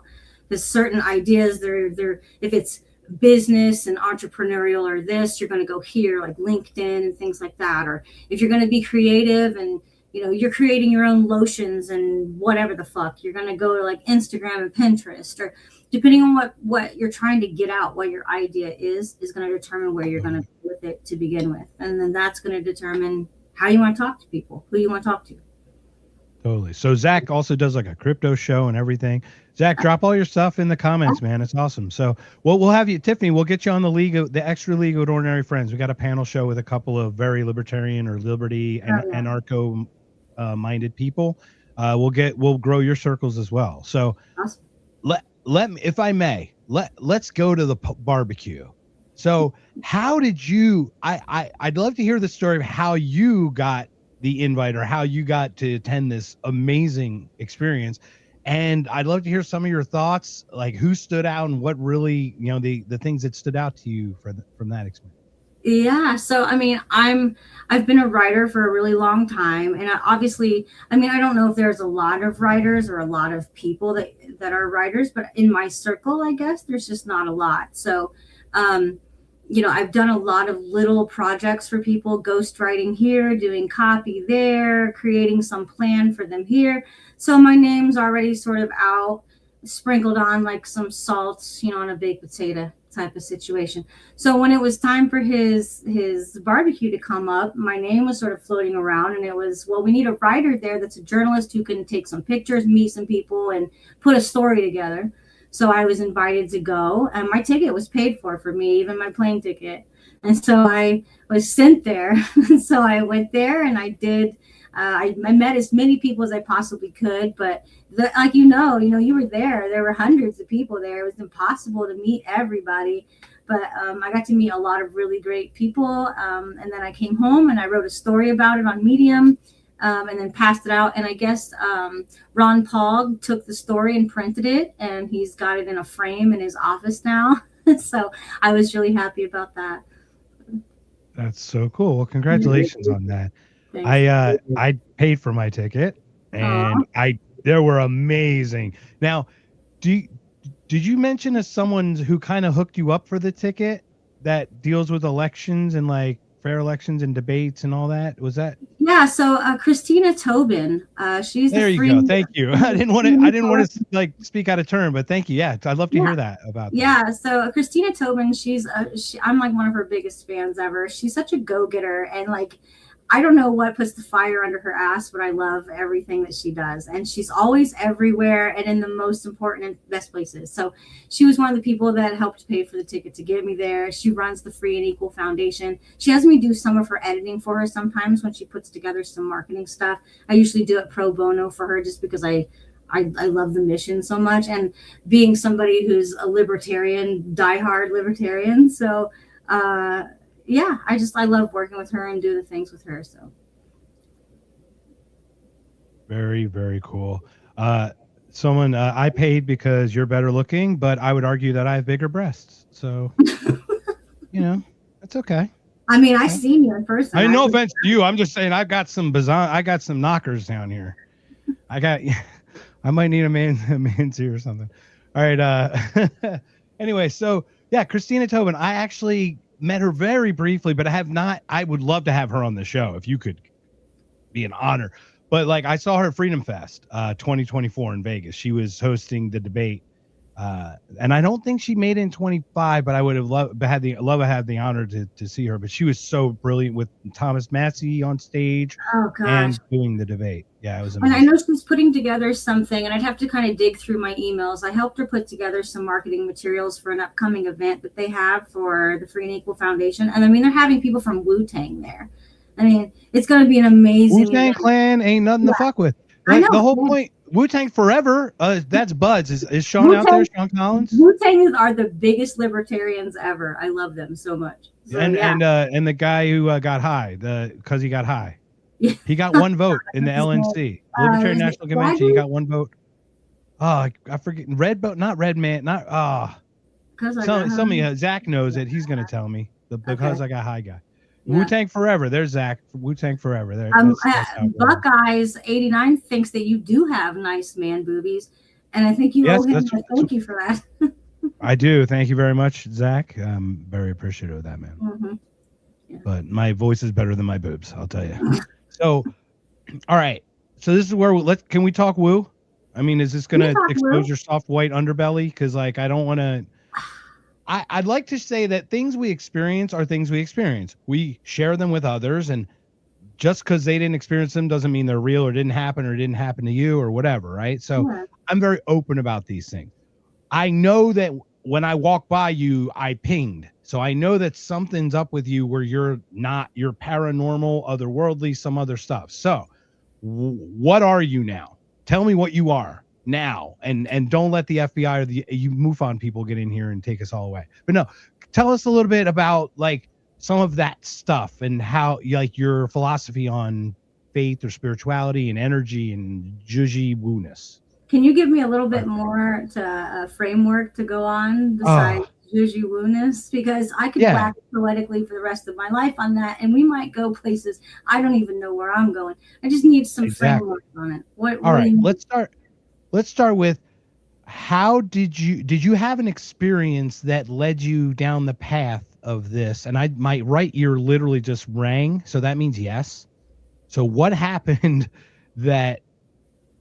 Because certain ideas, they're if it's business and entrepreneurial or this, you're going to go here, like LinkedIn and things like that. Or if you're going to be creative and you're creating your own lotions and whatever the fuck, you're going to go to like Instagram and Pinterest, or depending on what you're trying to get out, what your idea is going to determine where you're going to go with it to begin with. And then that's going to determine how you want to talk to people, who you want to talk to. Totally. So Zach also does like a crypto show and everything. Zach, drop all your stuff in the comments, man. It's awesome. So we'll have you, Tiffany, we'll get you on the Extra League of Ordinary Friends. We got a panel show with a couple of very libertarian or liberty and anarcho minded people. We'll grow your circles as well. So awesome. let me, if I may, let's go to the barbecue. So how did you, I'd love to hear the story of how you got the invite or how you got to attend this amazing experience. And I'd love to hear some of your thoughts, like who stood out and what really, the things that stood out to you from that experience. Yeah. So, I've been a writer for a really long time. And I don't know if there's a lot of writers or a lot of people that are writers, but in my circle, I guess there's just not a lot. So, I've done a lot of little projects for people, ghostwriting here, doing copy there, creating some plan for them here. So my name's already sort of out, sprinkled on like some salt, on a baked potato type of situation. So when it was time for his barbecue to come up, my name was sort of floating around, and it was, well, we need a writer there that's a journalist who can take some pictures, meet some people, and put a story together. So I was invited to go, and my ticket was paid for me, even my plane ticket. And so I was sent there. So I went there and I did, I met as many people as I possibly could, but you were there. There were hundreds of people there. It was impossible to meet everybody, but I got to meet a lot of really great people. And then I came home and I wrote a story about it on Medium. And then passed it out. And I guess Ron Paul took the story and printed it, and he's got it in a frame in his office now. So I was really happy about that. That's so cool. Well, congratulations on that. I paid for my ticket, and they were amazing. Now, did you mention as someone who kind of hooked you up for the ticket that deals with elections and like fair elections and debates and all that? Was that? Yeah. So Christina Tobin, she's there. You go. Thank you. I didn't want to like speak out of turn, but thank you. Yeah, I'd love to hear that about. Yeah. That. So Christina Tobin, I'm like one of her biggest fans ever. She's such a go-getter, and like, I don't know what puts the fire under her ass, but I love everything that she does. And she's always everywhere and in the most important and best places. So she was one of the people that helped pay for the ticket to get me there. She runs the Free and Equal Foundation. She has me do some of her editing for her sometimes when she puts together some marketing stuff. I usually do it pro bono for her just because I I love the mission so much, and being somebody who's a libertarian, diehard libertarian. So yeah, I love working with her and doing the things with her. So very, very cool. Someone I paid because you're better looking, but I would argue that I have bigger breasts. So you know, that's okay. I mean, I've seen you in person. I mean, no offense to you. I'm just saying I got some knockers down here. I might need a man's ear or something. All right. Anyway, so yeah, Christina Tobin, I actually met her very briefly, but I have not. I would love to have her on the show if you could, be an honor. But like, I saw her at Freedom Fest 2024 in Vegas. She was hosting the debate. And I don't think she made it in 25, but I would have had the honor to see her. But she was so brilliant with Thomas Massey on stage and doing the debate. Yeah, it was amazing. And I know she's putting together something, and I'd have to kind of dig through my emails. I helped her put together some marketing materials for an upcoming event that they have for the Free and Equal Foundation. And I mean, they're having people from Wu-Tang there. I mean, it's going to be an amazing Wu-Tang Clan ain't nothing to fuck with. Like, the whole point. Wu-Tang forever. That's Buds. Is Sean Wu-Tang, out there? Sean Collins? Wu-Tang are the biggest libertarians ever. I love them so much. So, and the guy who got high, because he got high. Yeah. He got one vote in the LNC, Libertarian National Convention. He got one vote. Oh, I forget. Red vote, not Red Man, not somebody. Zach knows it. He's gonna tell me because I got high guy. Yeah. Wu-Tang forever. There's Zach. Wu-Tang forever. There. Buckeyes 89 thinks that you do have nice man boobies, and I think you owe him a thank you for that. I do. Thank you very much, Zach. I'm very appreciative of that, man. Mm-hmm. Yeah. But my voice is better than my boobs, I'll tell you. So, all right. So this is where can we talk woo? I mean, is this going to expose your soft white underbelly? Because like, I don't want to. I'd like to say that things we experience are things we experience. We share them with others, and just because they didn't experience them doesn't mean they're real or didn't happen to you or whatever, right? So I'm very open about these things. I know that when I walk by you, I pinged. So I know that something's up with you where you're paranormal, otherworldly, some other stuff. So what are you now? Tell me what you are now, and don't let the FBI or the MUFON people get in here and take us all away. But no, tell us a little bit about like some of that stuff and how like your philosophy on faith or spirituality and energy and juji woo-ness. Can you give me a little bit more to a framework to go on besides juji woo-ness? Because I could wax poetically for the rest of my life on that, and we might go places I don't even know where I'm going. I just need some framework on it. All right, let's start with how did you have an experience that led you down the path of this? And my right ear literally just rang, so that means yes. So what happened that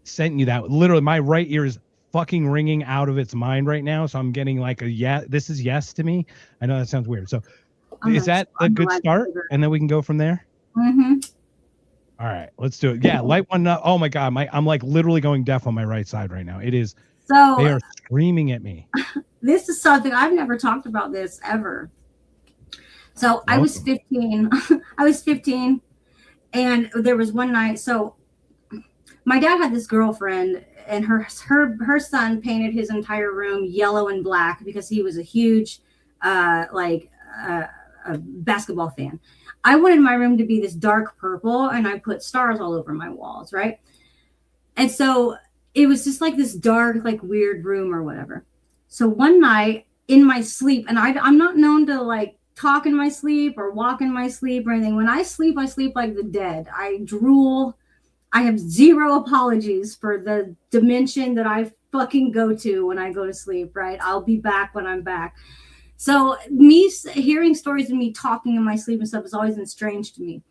sent you that? Literally, my right ear is fucking ringing out of its mind right now, so I'm getting like this is yes to me. I know that sounds weird. So is that a good start? And then we can go from there? Mm-hmm. All right, let's do it. Yeah, light one up. Oh my God, I'm like literally going deaf on my right side right now. It is. So they are screaming at me. This is something I've never talked about this ever. So I was 15. I was 15, and there was one night. So my dad had this girlfriend, and her son painted his entire room yellow and black because he was a huge a basketball fan. I wanted my room to be this dark purple, and I put stars all over my walls, right? And so it was just like this dark, like weird room or whatever. So one night in my sleep, and I'm not known to like talk in my sleep or walk in my sleep or anything. When I sleep like the dead. I drool. I have zero apologies for the dimension that I fucking go to when I go to sleep, right? I'll be back when I'm back. So me hearing stories of me talking in my sleep and stuff has always been strange to me.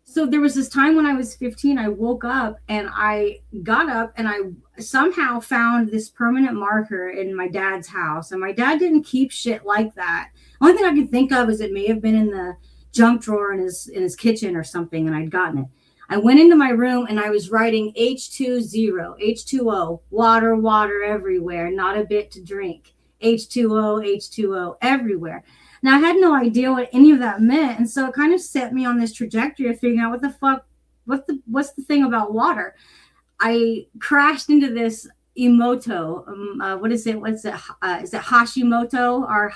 So there was this time when I was 15, I woke up and I got up and I somehow found this permanent marker in my dad's house. And my dad didn't keep shit like that. Only thing I can think of is it may have been in the junk drawer in his kitchen or something, and I'd gotten it. I went into my room and I was writing H20, H2O, water everywhere, not a bit to drink. H2O everywhere. Now I had no idea what any of that meant, and so it kind of set me on this trajectory of figuring out what the fuck, what's the thing about water. I crashed into this Emoto. What is it? What's it? Is it Hashimoto or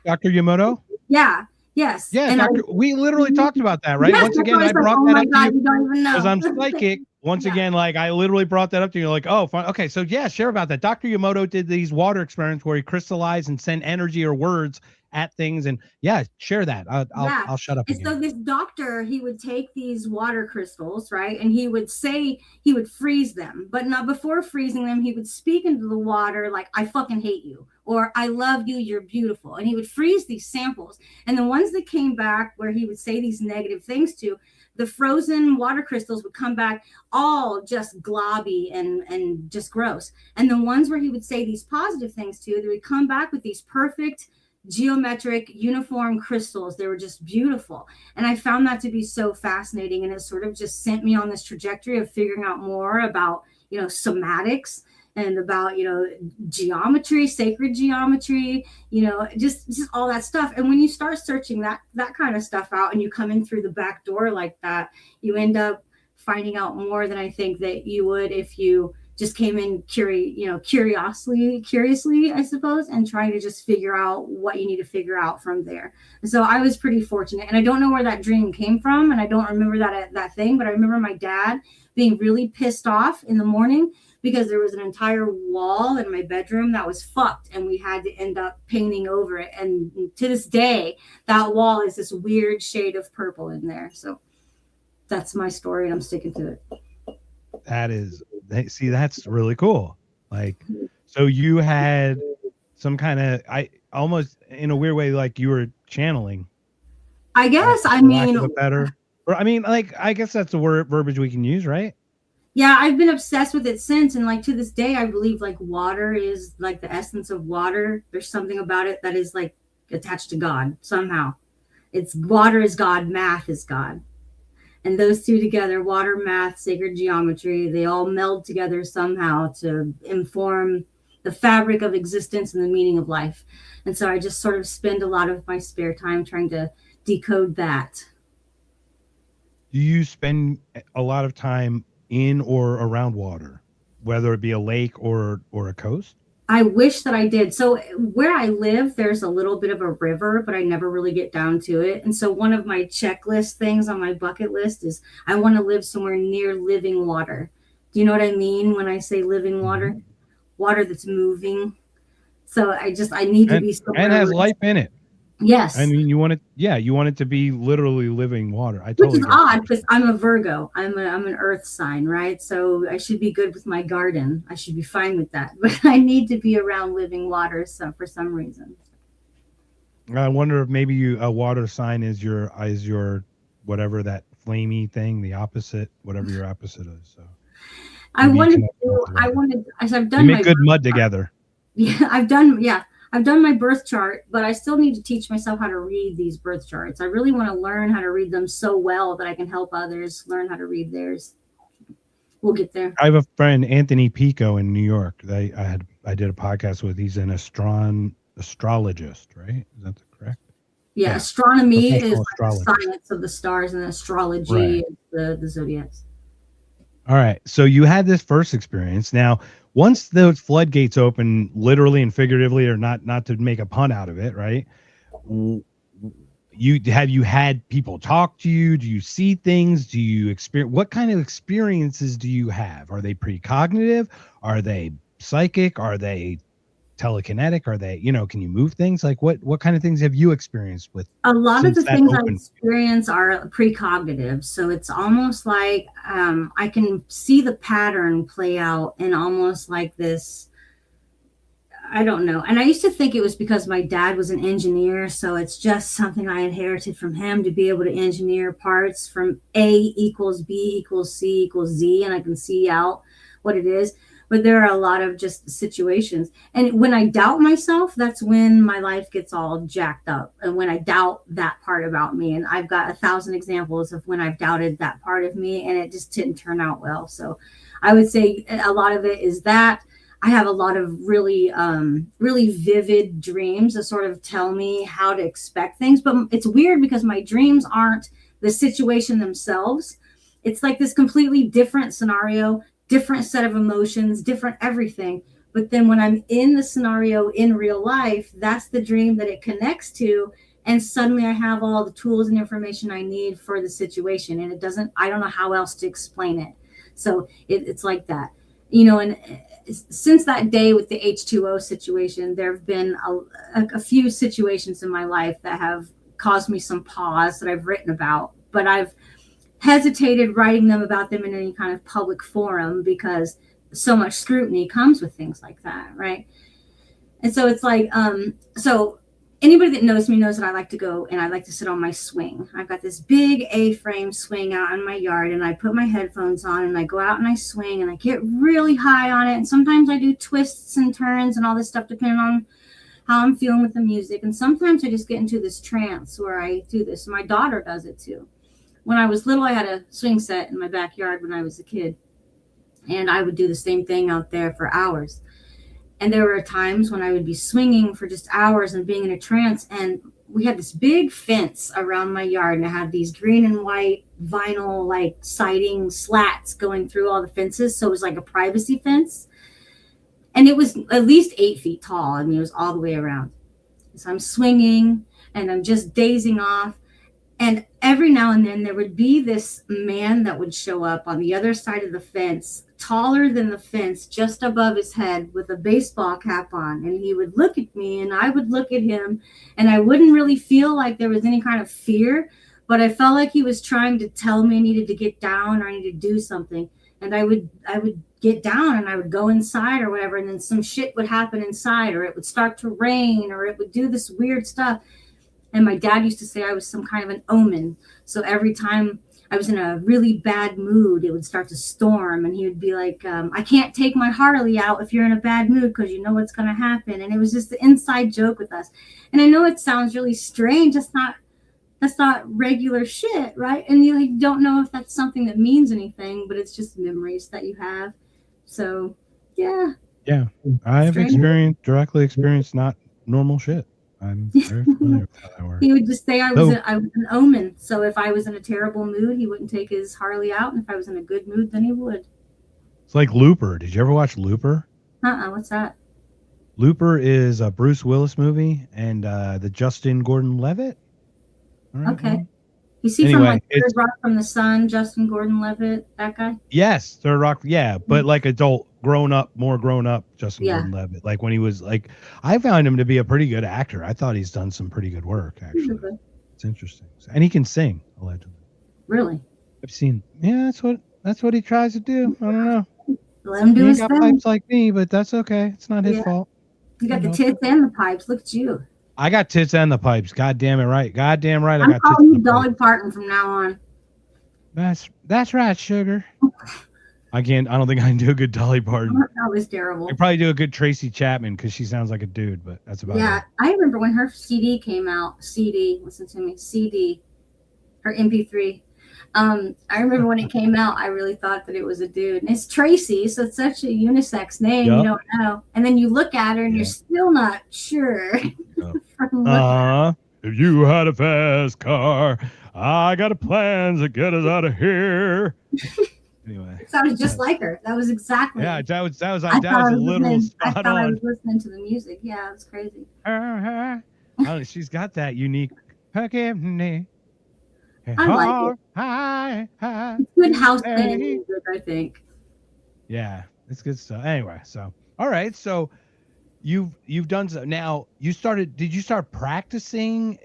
Dr. Yamoto? Yeah. Yes. Yeah, and Doctor. We literally talked about that, right? Yes, Once again, I like, brought oh that my up to God, you you don't even know. because I'm psychic. Once again, like I literally brought that up to you. Like, oh, fine. Okay, so yeah, share about that. Dr. Yamoto did these water experiments where he crystallized and sent energy or words at things, and yeah, share that. I'll shut up And again. so this doctor, he would take these water crystals, right? And he would say, he would freeze them, but not before freezing them, he would speak into the water like, I fucking hate you, or I love you, you're beautiful. And he would freeze these samples. And the ones that came back where he would say these negative things to, the frozen water crystals would come back all just globby and just gross. And the ones where he would say these positive things to, they would come back with these perfect geometric uniform crystals. They were just beautiful. And I found that to be so fascinating. And it sort of just sent me on this trajectory of figuring out more about, somatics and about, geometry, sacred geometry, just all that stuff. And when you start searching that kind of stuff out and you come in through the back door like that, you end up finding out more than I think that you would if you just came in curiously, I suppose, and trying to just figure out what you need to figure out from there. And so I was pretty fortunate, and I don't know where that dream came from, and I don't remember that thing, but I remember my dad being really pissed off in the morning because there was an entire wall in my bedroom that was fucked, and we had to end up painting over it. And to this day, that wall is this weird shade of purple in there. So that's my story, and I'm sticking to it. That's really cool. Like, so you had some kind of, almost in a weird way, like you were channeling. I guess. I mean, I guess that's the verbiage we can use, right? Yeah, I've been obsessed with it since, and like to this day, I believe like water is like the essence of water. There's something about it that is like attached to God somehow. It's water is God, math is God. And those two together, water, math, sacred geometry, they all meld together somehow to inform the fabric of existence and the meaning of life. And so I just sort of spend a lot of my spare time trying to decode that. Do you spend a lot of time in or around water, whether it be a lake or a coast? I wish that I did. So where I live, there's a little bit of a river, but I never really get down to it. And so one of my checklist things on my bucket list is I want to live somewhere near living water. Do you know what I mean when I say living water? Mm-hmm. Water that's moving. So I need to be somewhere. And has life in it. Yes. I mean, you want it to be literally living water. Which is odd because I'm a Virgo. I'm an earth sign, right? So I should be good with my garden. I should be fine with that. But I need to be around living water for some reason. I wonder if maybe a water sign is your whatever that flamey thing, the opposite, whatever your opposite is. So I've done. You make good mud together. Yeah, I've done my birth chart, but I still need to teach myself how to read these birth charts. I really want to learn how to read them so well that I can help others learn how to read theirs. We'll get there. I have a friend, Anthony Pico, in New York. I did a podcast with. He's an astrologist, right? Is that correct? Yeah. Astronomy is like the science of the stars, and astrology is the zodiacs. All right. So you had this first experience. Now, once those floodgates open, literally and figuratively, or not to make a pun out of it, right? Have you had people talk to you? Do you see things? Do you experience? What kind of experiences do you have? Are they precognitive? Are they psychic? Are they telekinetic? Are they, can you move things? Like what kind of things have you experienced with? A lot of the things I experience are precognitive. So it's almost like I can see the pattern play out in almost like this, I don't know. And I used to think it was because my dad was an engineer. So it's just something I inherited from him to be able to engineer parts from A equals B equals C equals Z. And I can see out what it is. But there are a lot of just situations. And when I doubt myself, that's when my life gets all jacked up. And when I doubt that part about me, and I've got 1,000 examples of when I've doubted that part of me and it just didn't turn out well. So I would say a lot of it is that. I have a lot of really, really vivid dreams that sort of tell me how to expect things. But it's weird because my dreams aren't the situation themselves. It's like this completely different scenario different set of emotions, different everything. But then when I'm in the scenario in real life, that's the dream that it connects to. And suddenly I have all the tools and information I need for the situation. And I don't know how else to explain it. So it's like that, and since that day with the H2O situation, there have been a few situations in my life that have caused me some pause that I've written about, but I've hesitated writing about them in any kind of public forum because so much scrutiny comes with things like that, right? And so it's like, so anybody that knows me knows that I like to go and I like to sit on my swing. I've got this big A-frame swing out in my yard, and I put my headphones on and I go out and I swing and I get really high on it. And sometimes I do twists and turns and all this stuff depending on how I'm feeling with the music. And sometimes I just get into this trance where I do this. And my daughter does it too. When I was little, I had a swing set in my backyard when I was a kid, and I would do the same thing out there for hours. And there were times when I would be swinging for just hours and being in a trance. And we had this big fence around my yard, and it had these green and white vinyl like siding slats going through all the fences. So it was like a privacy fence. And it was at least 8 feet tall. I mean, it was all the way around. So I'm swinging and I'm just dazing off. And every now and then there would be this man that would show up on the other side of the fence, taller than the fence, just above his head with a baseball cap on. And he would look at me and I would look at him, and I wouldn't really feel like there was any kind of fear, but I felt like he was trying to tell me I needed to get down or I needed to do something. And I would get down and I would go inside or whatever. And then some shit would happen inside, or it would start to rain, or it would do this weird stuff. And my dad used to say I was some kind of an omen. So every time I was in a really bad mood, it would start to storm. And he would be like, I can't take my Harley out if you're in a bad mood because you know what's going to happen. And it was just the inside joke with us. And I know it sounds really strange. That's not regular shit, right? And you don't know if that's something that means anything, but it's just memories that you have. So, yeah. Yeah. I have directly experienced not normal shit. I'm very familiar with how that works. He would just say I was an omen. So if I was in a terrible mood, he wouldn't take his Harley out. And if I was in a good mood, then he would. It's like Looper. Did you ever watch Looper? What's that? Looper is a Bruce Willis movie and the Justin Gordon-Levitt. Right, okay. You see from like Third Rock from the Sun, Justin Gordon-Levitt, that guy? Yes, Third Rock. Yeah, but like adult, more grown up Justin Gordon-Levitt. Like when he was like, I found him to be a pretty good actor. I thought he's done some pretty good work, actually. It's interesting. And he can sing, allegedly. Really? I've seen. Yeah, that's what he tries to do. I don't know. Let him do his thing. Pipes like me, but that's okay. It's not his fault. You got the tits and the pipes. Look at you. I got tits and the pipes. God damn it right. Goddamn right. I'm calling you Dolly Parton from now on. That's right, sugar. I don't think I can do a good Dolly Parton. That was terrible. I probably do a good Tracy Chapman because she sounds like a dude, but that's about it. Yeah, I remember when her CD came out. Listen to me. Her MP3. I remember when it came out, I really thought that it was a dude. And it's Tracy, so it's such a unisex name. Yep. You don't know. And then you look at her and you're still not sure. If you had a fast car, I got a plan to get us out of here. Anyway. It sounded just like her. That was exactly. Yeah, that was a little spot on. I was listening to the music. Yeah, it was crazy. She's got that unique. Forgive me. I like it. It's good house band music, I think. Yeah, it's good stuff. Anyway, so all right, so you've done so. Now did you start practicing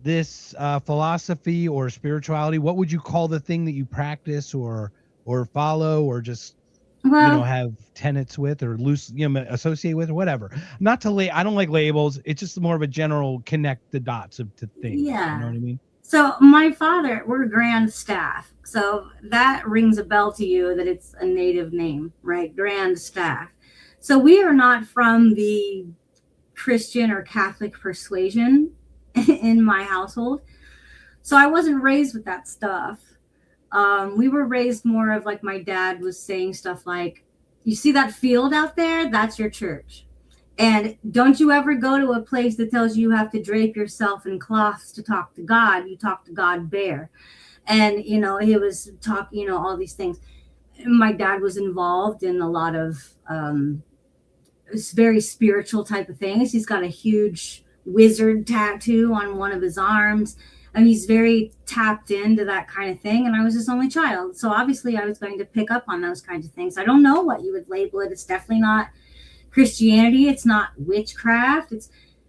this philosophy or spirituality? What would you call the thing that you practice or follow or just have tenets with or loose associate with or whatever? Not to I don't like labels. It's just more of a general connect the dots to things. Yeah. You know what I mean? So my father, we're Grandstaff. So that rings a bell to you that it's a native name, right? Grandstaff. So we are not from the Christian or Catholic persuasion in my household. So I wasn't raised with that stuff. We were raised more of like my dad was saying stuff like, you see that field out there? That's your church. And don't you ever go to a place that tells you have to drape yourself in cloths to talk to God. You talk to God bare. And, he was talking, all these things. my dad was involved in a lot of very spiritual type of things. He's got a huge wizard tattoo on one of his arms, and he's very tapped into that kind of thing. And I was his only child, so obviously I was going to pick up on those kinds of things. I don't know what you would label it. It's definitely not Christianity. It's not witchcraft.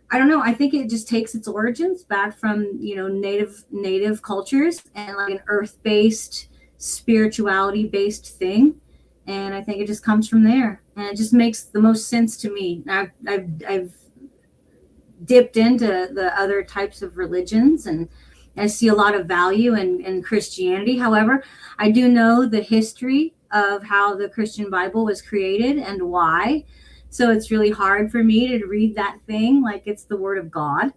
I don't know. I think it just takes its origins back from, native cultures and like an earth-based, spirituality-based thing. And I think it just comes from there. And it just makes the most sense to me. I've dipped into the other types of religions, and I see a lot of value in Christianity. However, I do know the history of how the Christian Bible was created and why. So it's really hard for me to read that thing like it's the word of God.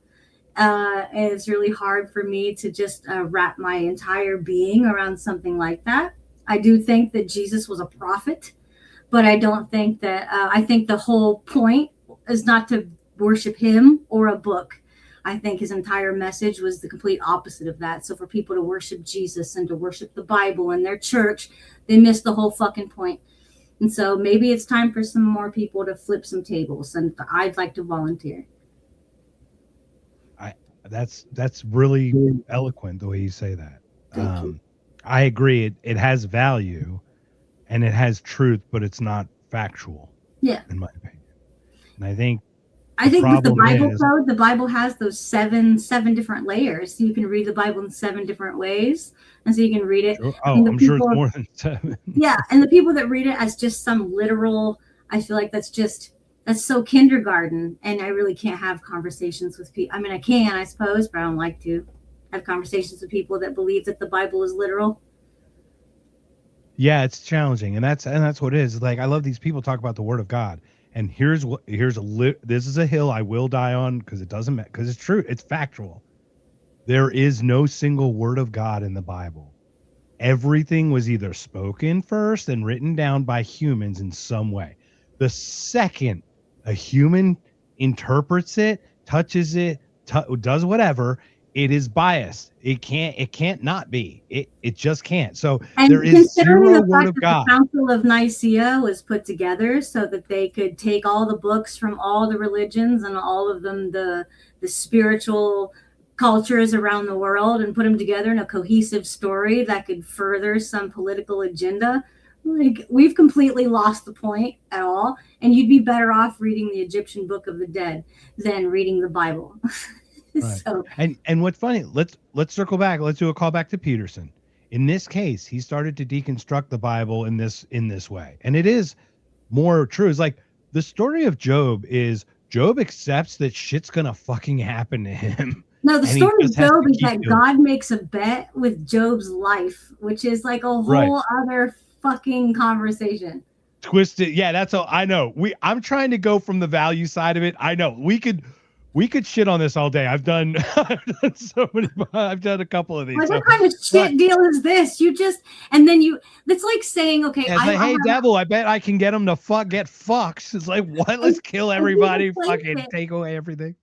And it's really hard for me to just wrap my entire being around something like that. I do think that Jesus was a prophet, but I don't think that, I think the whole point is not to worship him or a book. I think his entire message was the complete opposite of that. So for people to worship Jesus and to worship the Bible in their church, they miss the whole fucking point. And so maybe it's time for some more people to flip some tables, and I'd like to volunteer. That's really eloquent the way you say that. Thank you. I agree. It has value and it has truth, but it's not factual. Yeah. In my opinion. And I think with the Bible code, the Bible has those seven different layers. You can read the Bible in 7 different ways. And so you can read it. Sure. Oh, I'm sure it's more than 7. Yeah. And the people that read it as just some literal, I feel like that's so kindergarten. And I really can't have conversations with people. I mean, I can, I suppose, but I don't like to have conversations with people that believe that the Bible is literal. Yeah, it's challenging. And that's what it is. Like, I love these people talk about the word of God. And this is a hill I will die on, because it's true. It's factual. There is no single word of God in the Bible. Everything was either spoken first and written down by humans in some way. The second a human interprets it, touches it, does whatever, it is biased. It can't not be. It just can't. So there is zero word of God. The Council of Nicaea was put together so that they could take all the books from all the religions and all of them, the spiritual cultures around the world, and put them together in a cohesive story that could further some political agenda. Like, we've completely lost the point at all, and you'd be better off reading the Egyptian Book of the Dead than reading the Bible. Right. So, and what's funny, let's circle back. Let's do a call back to Peterson. In this case, he started to deconstruct the Bible in this way, and it is more true. It's like the story of Job accepts that shit's gonna fucking happen to him. No, the story of Job is that God makes a bet with Job's life, which is like a whole other fucking conversation. Twisted. Yeah, that's all I know. I'm trying to go from the value side of it. I know we could shit on this all day. I've done so many. I've done a couple of these. What kind of shit deal is this? It's like saying, okay, yeah, like, hey, devil, I bet I can get him to get fucks. It's like, what? Let's kill everybody. Fucking take away everything.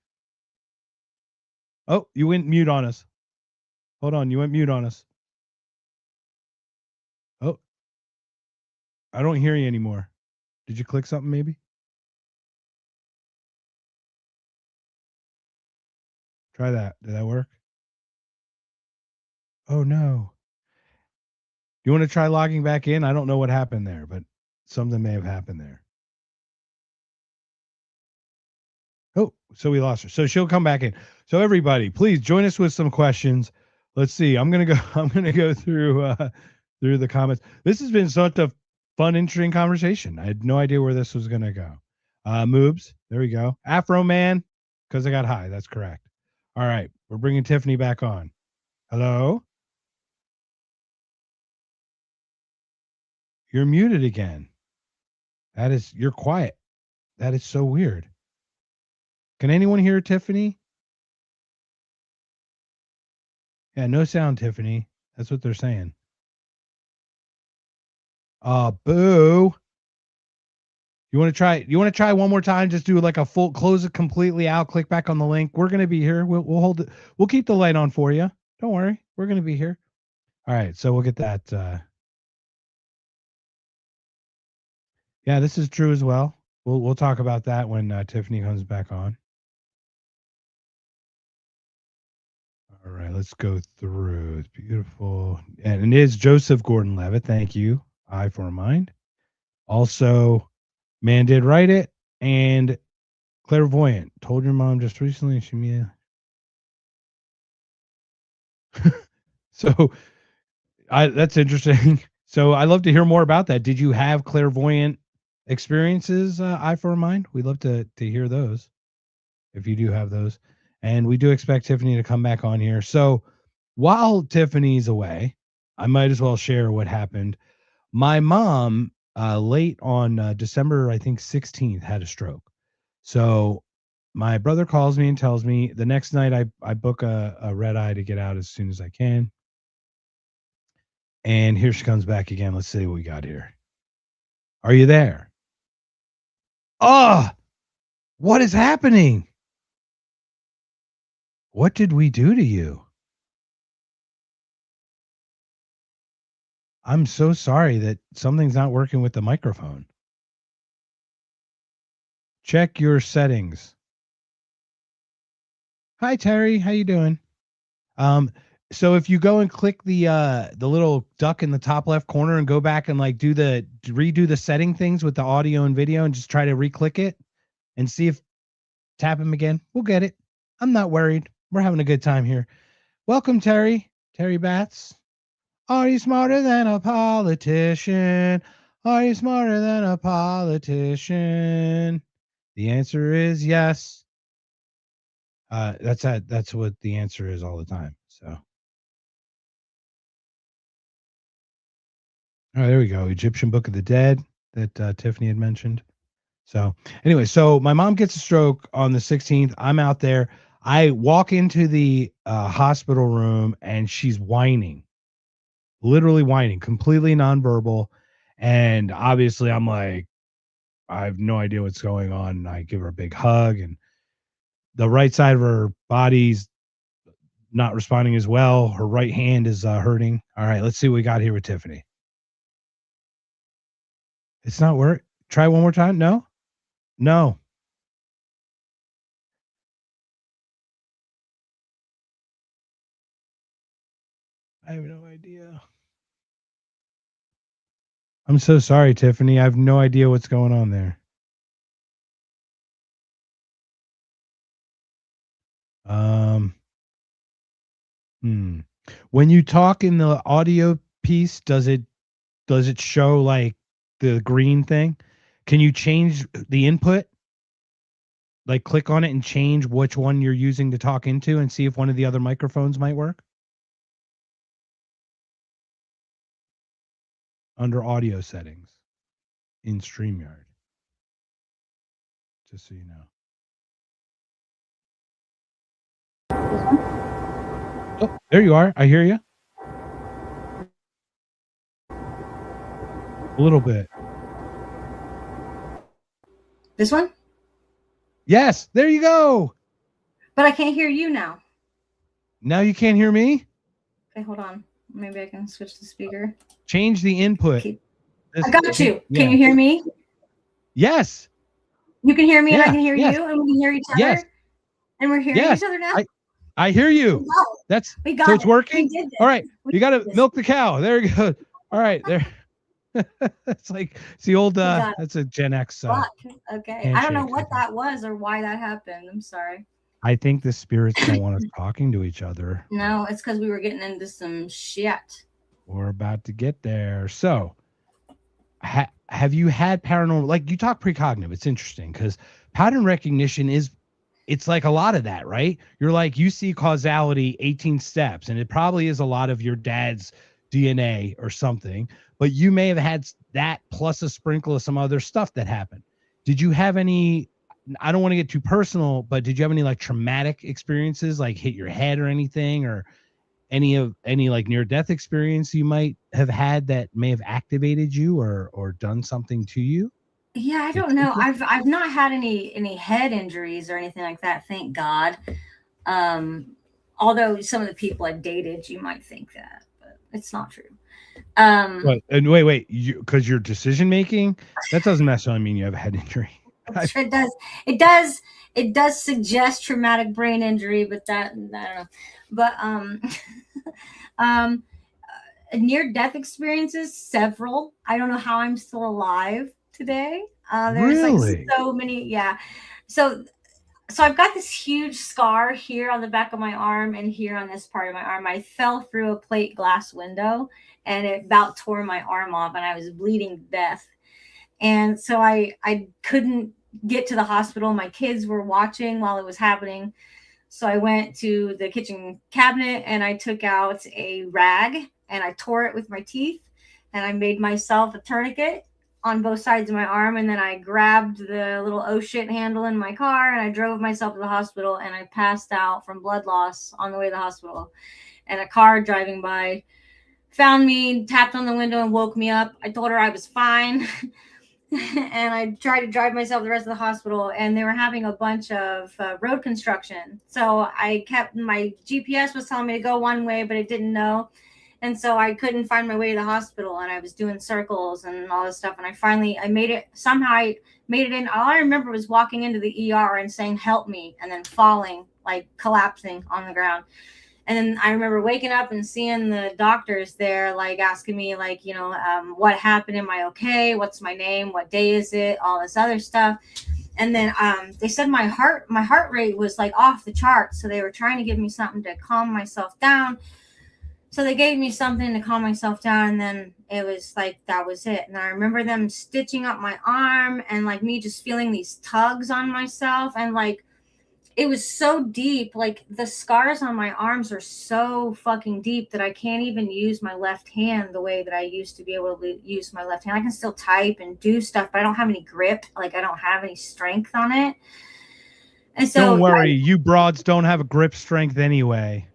Oh, you went mute on us. Hold on, you went mute on us. Oh, I don't hear you anymore. Did you click something maybe? Try that. Did that work? Oh no. You want to try logging back in? I don't know what happened there, but something may have happened there. Oh, so we lost her. So she'll come back in. So everybody, please join us with some questions. Let's see. I'm gonna go through the comments. This has been such a fun, interesting conversation. I had no idea where this was gonna go. Moobs, there we go. Afro Man, because I got high. That's correct. All right, we're bringing Tiffany back on. Hello? You're muted again. You're quiet. That is so weird. Can anyone hear Tiffany? Yeah, no sound, Tiffany. That's what they're saying. Boo. You want to try one more time? Just do like a full, close it completely out, click back on the link. We're going to be here. We'll hold it. We'll keep the light on for you. Don't worry. We're going to be here. All right. So we'll get that. Yeah, this is true as well. We'll talk about that when Tiffany comes back on. All right, let's go through. It's beautiful. And it is Joseph Gordon-Levitt. Thank you. I for a mind. Also, man did write it. And clairvoyant. Told your mom just recently. She So that's interesting. So I'd love to hear more about that. Did you have clairvoyant experiences, I for a mind? We'd love to hear those if you do have those. And we do expect Tiffany to come back on here. So while Tiffany's away, I might as well share what happened. My mom, late on December, I think 16th, had a stroke. So my brother calls me and tells me the next night I book a red eye to get out as soon as I can. And here she comes back again. Let's see what we got here. Are you there? Oh, what is happening? What did we do to you? I'm so sorry that something's not working with the microphone. Check your settings. Hi, Terry. How you doing? So if you go and click the little duck in the top left corner and go back and like redo the setting things with the audio and video and just try to re-click it and see if tap him again. We'll get it. I'm not worried. We're having a good time here. Welcome, Terry. Terry Batts. Are you smarter than a politician? Are you smarter than a politician? The answer is yes. That's what the answer is all the time. So. Oh, there we go. Egyptian Book of the Dead that Tiffany had mentioned. So anyway, so my mom gets a stroke on the 16th. I'm out there. I walk into the hospital room and she's whining, literally whining, completely nonverbal. And obviously I'm like, I have no idea what's going on. And I give her a big hug and the right side of her body's not responding as well. Her right hand is hurting. All right, let's see what we got here with Tiffany. It's not work. Try one more time. No. I have no idea. I'm so sorry, Tiffany. I have no idea what's going on there. When you talk in the audio piece, does it show like the green thing? Can you change the input? Like click on it and change which one you're using to talk into and see if one of the other microphones might work? Under audio settings in StreamYard. Just so you know. Oh, there you are. I hear you. A little bit. This one? Yes, there you go. But I can't hear you now. Now you can't hear me? Okay, hold on. Maybe I can switch the speaker. Change the input. Okay. I got you. Yeah. Can you hear me? Yes. You can hear me and I can hear you and we can hear each other. Yes. And we're hearing each other now? I hear you. We got so it's working? We did this. All right. You got to milk the cow. There you go. All right. There. It's like it's the old that's a Gen X okay. I don't know what that was or why that happened. I'm sorry. I think the spirits don't want us talking to each other. No, it's because we were getting into some shit. We're about to get there. So have you had paranormal, like you talk precognitive? It's interesting because pattern recognition it's like a lot of that, right? You're like, you see causality 18 steps, and it probably is a lot of your dad's DNA or something, but you may have had that plus a sprinkle of some other stuff that happened. Did you have any, I don't want to get too personal, but did you have any like traumatic experiences, like hit your head or anything, or any like near-death experience you might have had that may have activated you or done something to you? Yeah, I don't know. I've not had any head injuries or anything like that, thank God. Although some of the people I've dated, you might think that, but it's not true. And wait, because your decision making, that doesn't necessarily mean you have a head injury. It does suggest traumatic brain injury, but that I don't know. But near death experiences, several. I don't know how I'm still alive today. There's Really? like so many. Yeah. So I've got this huge scar here on the back of my arm and here on this part of my arm. I fell through a plate glass window and it about tore my arm off and I was bleeding to death. And so I couldn't get to the hospital. My kids were watching while it was happening. So I went to the kitchen cabinet and I took out a rag and I tore it with my teeth and I made myself a tourniquet on both sides of my arm. And then I grabbed the little oh shit handle in my car and I drove myself to the hospital and I passed out from blood loss on the way to the hospital. And a car driving by found me, tapped on the window and woke me up. I told her I was fine. And I tried to drive myself the rest of the hospital and they were having a bunch of road construction. So I kept, my GPS was telling me to go one way, but it didn't know. And so I couldn't find my way to the hospital and I was doing circles and all this stuff. And I made it, somehow I made it in. All I remember was walking into the ER and saying, help me, and then falling, like collapsing on the ground. And then I remember waking up and seeing the doctors there, like asking me, like, you know, what happened? Am I okay? What's my name? What day is it? All this other stuff. And then they said my heart rate was like off the charts. So they were trying to give me something to calm myself down. So they gave me something to calm myself down. And then it was like, that was it. And I remember them stitching up my arm and like me just feeling these tugs on myself. And like, it was so deep. Like the scars on my arms are so fucking deep that I can't even use my left hand the way that I used to be able to use my left hand. I can still type and do stuff, but I don't have any grip. Like I don't have any strength on it. And so don't worry, you broads don't have a grip strength anyway.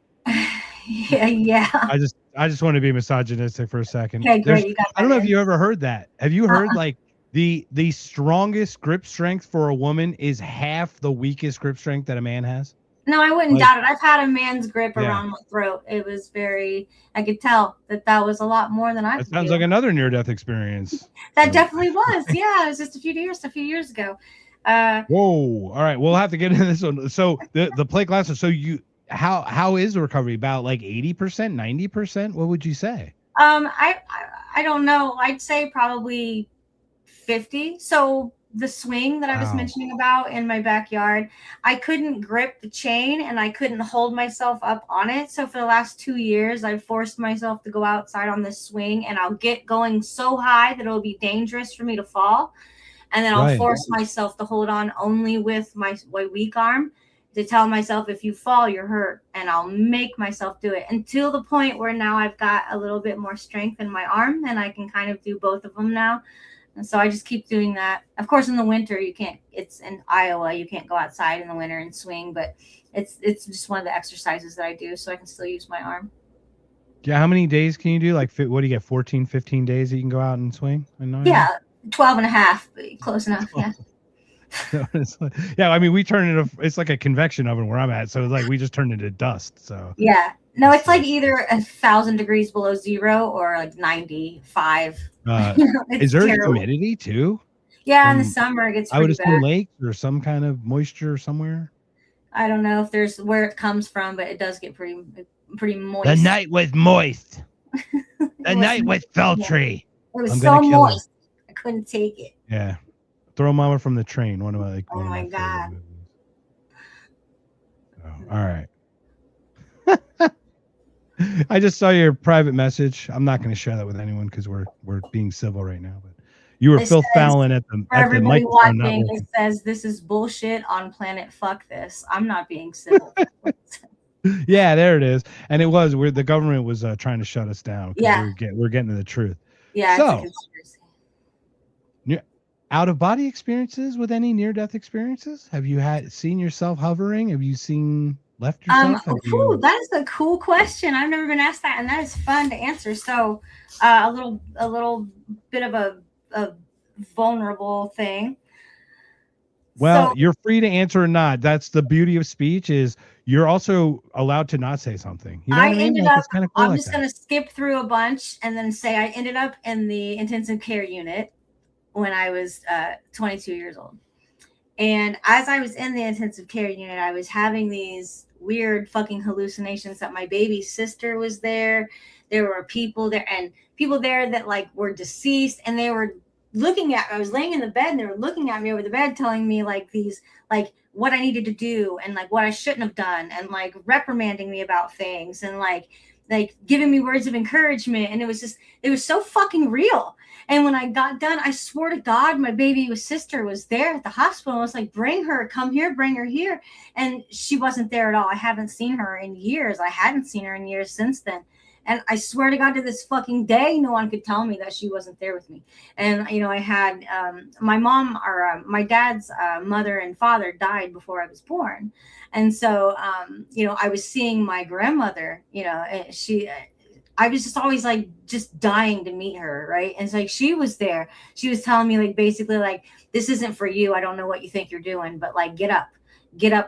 Yeah. I just want to be misogynistic for a second. Okay, great. I don't know if you ever heard that. Have you heard like the strongest grip strength for a woman is half the weakest grip strength that a man has? No, I wouldn't doubt it. I've had a man's grip around my throat. It was I could tell that was a lot more than I could do. That sounds like another near-death experience. That definitely was. Yeah, it was just a few years ago. Whoa. All right. We'll have to get into this one. So the plate glasses. So how is the recovery? About like 80%, 90%? What would you say? I don't know. I'd say probably 50. So the swing that I was mentioning about in my backyard, I couldn't grip the chain and I couldn't hold myself up on it. So for the last 2 years, I've forced myself to go outside on this swing and I'll get going so high that it'll be dangerous for me to fall. And then I'll force myself to hold on only with my weak arm to tell myself, if you fall, you're hurt. And I'll make myself do it until the point where now I've got a little bit more strength in my arm and I can kind of do both of them now. And so I just keep doing that. Of course, in the winter, you can't, it's in Iowa, you can't go outside in the winter and swing, but it's just one of the exercises that I do so I can still use my arm. Yeah. How many days can you do? Like, what do you get? 14, 15 days that you can go out and swing? Yeah. 12 and a half, close enough. Yeah. Yeah, I mean, we turn it. It's like a convection oven where I'm at, so it's like we just turn it into dust. So yeah, no, it's like either 1,000 degrees below zero or like 95. Is there humidity too? Yeah, in the summer it gets. I would assume lakes or some kind of moisture somewhere. I don't know if there's where it comes from, but it does get pretty moist. The night was moist. The night was sultry. It was so moist, I couldn't take it. Yeah. Throw Mama from the Train. One of my oh my god. All right. I just saw your private message. I'm not going to share that with anyone because we're being civil right now. But you were Phil Fallon at the everybody watching. It says this is bullshit on planet. Fuck this. I'm not being civil. Yeah, there it is. And it was where the government was trying to shut us down. Yeah, we're getting to the truth. Yeah. So, out of body experiences with any near-death experiences? Have you seen yourself hovering? Have you left yourself? That is a cool question. I've never been asked that, and that is fun to answer. So, a little bit of a vulnerable thing. Well, So you're free to answer or not. That's the beauty of speech is you're also allowed to not say something. You know I what I mean? ended Like, up, it's kind of cool I'm like just that. going to skip through a bunch and then say I ended up in the intensive care unit when I was 22 years old. And as I was in the intensive care unit, I was having these weird fucking hallucinations that my baby sister was there. There were people there and people there that like were deceased, and they were looking at, I was laying in the bed and they were looking at me over the bed, telling me like these, like what I needed to do and like what I shouldn't have done, and like reprimanding me about things, and like giving me words of encouragement. And it was so fucking real. And when I got done, I swore to God, my baby sister was there at the hospital. I was like, bring her, come here, bring her here. And she wasn't there at all. I haven't seen her in years. I hadn't seen her in years since then. And I swear to God, to this fucking day, no one could tell me that she wasn't there with me. And, you know, I had my mom or my dad's mother and father died before I was born. And so, you know, I was seeing my grandmother, you know, I was just always like just dying to meet her. Right. And it's like, she was there. She was telling me like, basically like, this isn't for you. I don't know what you think you're doing, but like, get up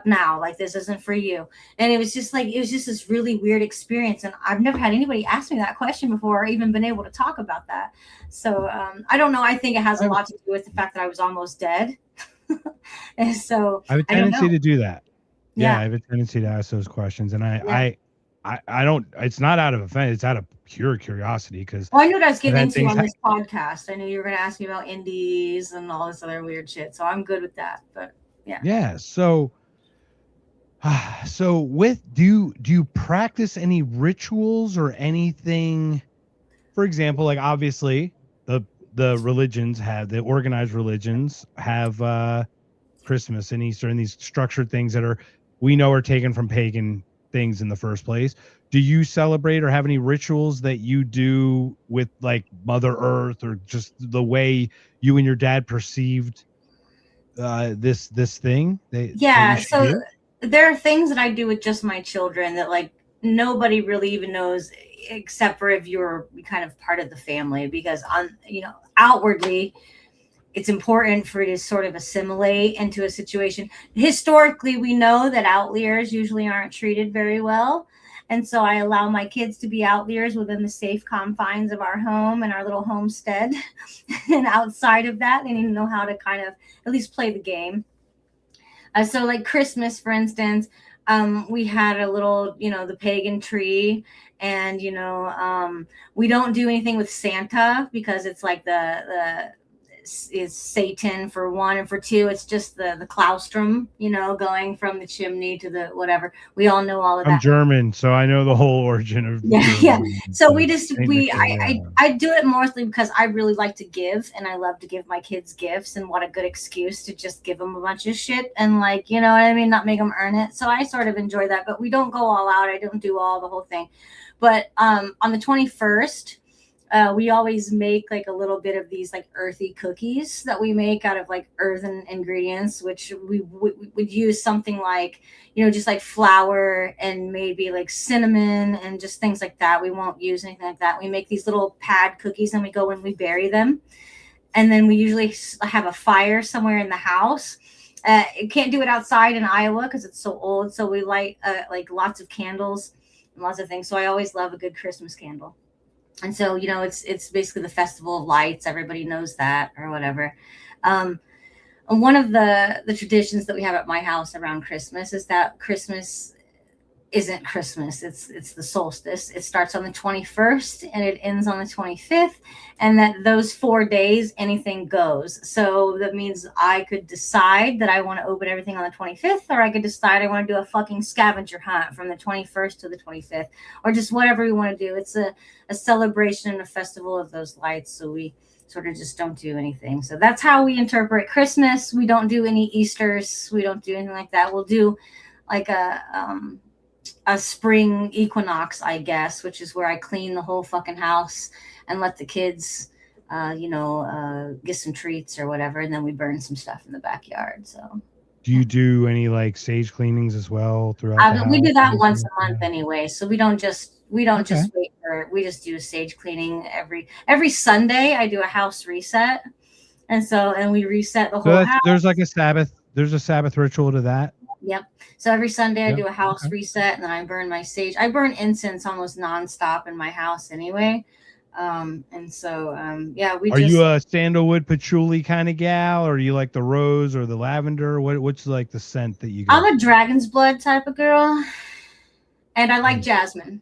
now. Like, this isn't for you. And it was just this really weird experience. And I've never had anybody ask me that question before or even been able to talk about that. So I don't know. I think it has a lot to do with the fact that I was almost dead. And so I have a tendency to do that. Yeah. I have a tendency to ask those questions. And I don't, it's not out of offense. It's out of pure curiosity. Because I knew what I was getting into on this podcast. I knew you were going to ask me about indies and all this other weird shit. So I'm good with that. But yeah. Yeah. So do you practice any rituals or anything? For example, like obviously the religions the organized religions have Christmas and Easter and these structured things that we know are taken from pagan things in the first place. Do you celebrate or have any rituals that you do with like Mother Earth, or just the way you and your dad perceived this thing? So there are things that I do with just my children that like nobody really even knows, except for if you're kind of part of the family, because outwardly it's important for it to sort of assimilate into a situation. Historically, we know that outliers usually aren't treated very well. And so I allow my kids to be outliers within the safe confines of our home and our little homestead. And outside of that, they need to know how to kind of at least play the game. So like Christmas, for instance, we had a little, the pagan tree, and, we don't do anything with Santa because it's like is Satan for one, and for two, it's just the claustrum, going from the chimney to the whatever. We all know all of that. I'm German, so I know the whole origin of So I do it mostly because I really like to give, and I love to give my kids gifts, and what a good excuse to just give them a bunch of shit and like, you know what I mean, not make them earn it. So I sort of enjoy that, but we don't go all out. I don't do all the whole thing. But on the 21st, we always make like a little bit of these like earthy cookies that we make out of like earthen ingredients, which we would use something like, just like flour and maybe like cinnamon and just things like that. We won't use anything like that. We make these little pad cookies and we go and we bury them. And then we usually have a fire somewhere in the house. You can't do it outside in Iowa because it's so old. So we light like lots of candles and lots of things. So I always love a good Christmas candle. And so, it's basically the festival of lights. Everybody knows that or whatever. And one of the traditions that we have at my house around Christmas is that Christmas isn't Christmas. It's the solstice. It starts on the 21st and it ends on the 25th. And that those 4 days, anything goes. So that means I could decide that I want to open everything on the 25th, or I could decide I want to do a fucking scavenger hunt from the 21st to the 25th, or just whatever we want to do. It's a celebration and a festival of those lights. So we sort of just don't do anything. So that's how we interpret Christmas. We don't do any Easters. We don't do anything like that. We'll do like a spring equinox, I guess, which is where I clean the whole fucking house and let the kids, get some treats or whatever. And then we burn some stuff in the backyard. So do you do any like sage cleanings as well throughout we do that once a month anyway. So we don't just wait we just do a sage cleaning every Sunday. I do a house reset. And we reset the whole house. There's like a there's a Sabbath ritual to that. Yep. So every Sunday I Yep. do a house reset, and then I burn my sage. I burn incense almost nonstop in my house anyway. And so yeah, Are you a sandalwood patchouli kind of gal, or are you like the rose or the lavender? What's like the scent that you go? I'm a dragon's blood type of girl, and I like jasmine.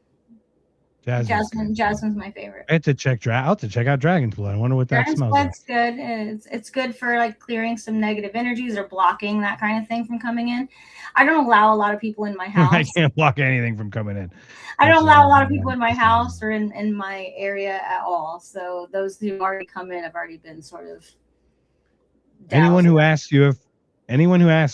Jasmine's my favorite. I have to check I'll have to check out dragon's blood. I wonder what that smells like. Dragon's blood's good. It's good for like clearing some negative energies or blocking that kind of thing from coming in. I don't allow a lot of people in my house. I can't block anything from coming in. I don't allow a lot of people in my house or in my area at all. So those who already come in have already been sort of. Anyone who asks,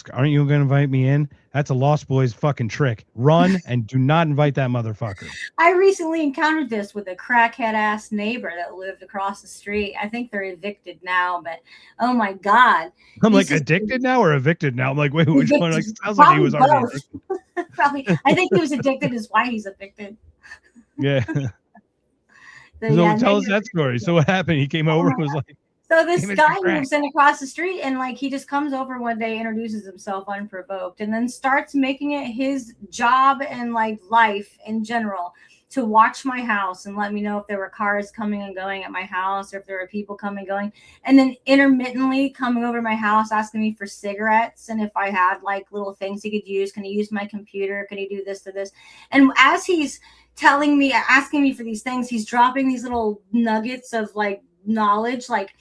aren't you going to invite me in? That's a Lost Boys fucking trick. Run and do not invite that motherfucker. I recently encountered this with a crackhead ass neighbor that lived across the street. I think they're evicted now, but oh my God. I'm like, addicted now or evicted now? I'm like, wait, which one? Like, sounds like he was already addicted. Probably. I think he was addicted is why he's evicted. Yeah. So tell us that story. So what happened? He came over and was like, so this guy moves in across the street, and like he just comes over one day, introduces himself unprovoked, and then starts making it his job and like life in general to watch my house and let me know if there were cars coming and going at my house or if there were people coming and going, and then intermittently coming over to my house asking me for cigarettes and if I had like little things he could use. Can he use my computer? Can he do this to this? And as he's telling me, asking me for these things, he's dropping these little nuggets of like knowledge, like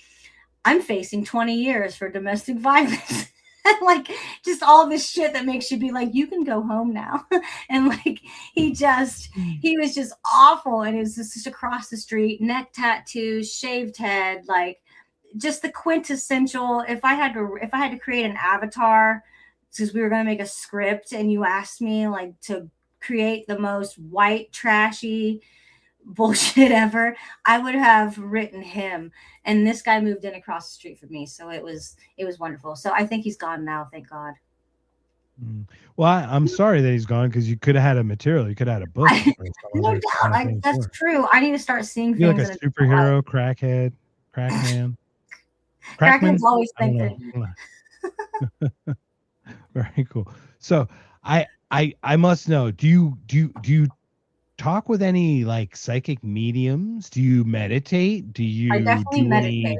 I'm facing 20 years for domestic violence. Like just all this shit that makes you be like, you can go home now. And like he was just awful. And it was just across the street, neck tattoos, shaved head, like just the quintessential. If I had to create an avatar, because we were going to make a script and you asked me like to create the most white, trashy bullshit ever, I would have written him. And this guy moved in across the street from me, so it was wonderful. So I think he's gone now, thank God. Well, I'm sorry that he's gone, because you could have had a material, you could have had a book. No doubt, that's true. I need to start seeing You're things like a superhero, crackhead, crackman. Crackman's always thinking. Very cool. So I must know, do you talk with any like psychic mediums? Do you meditate? I definitely meditate.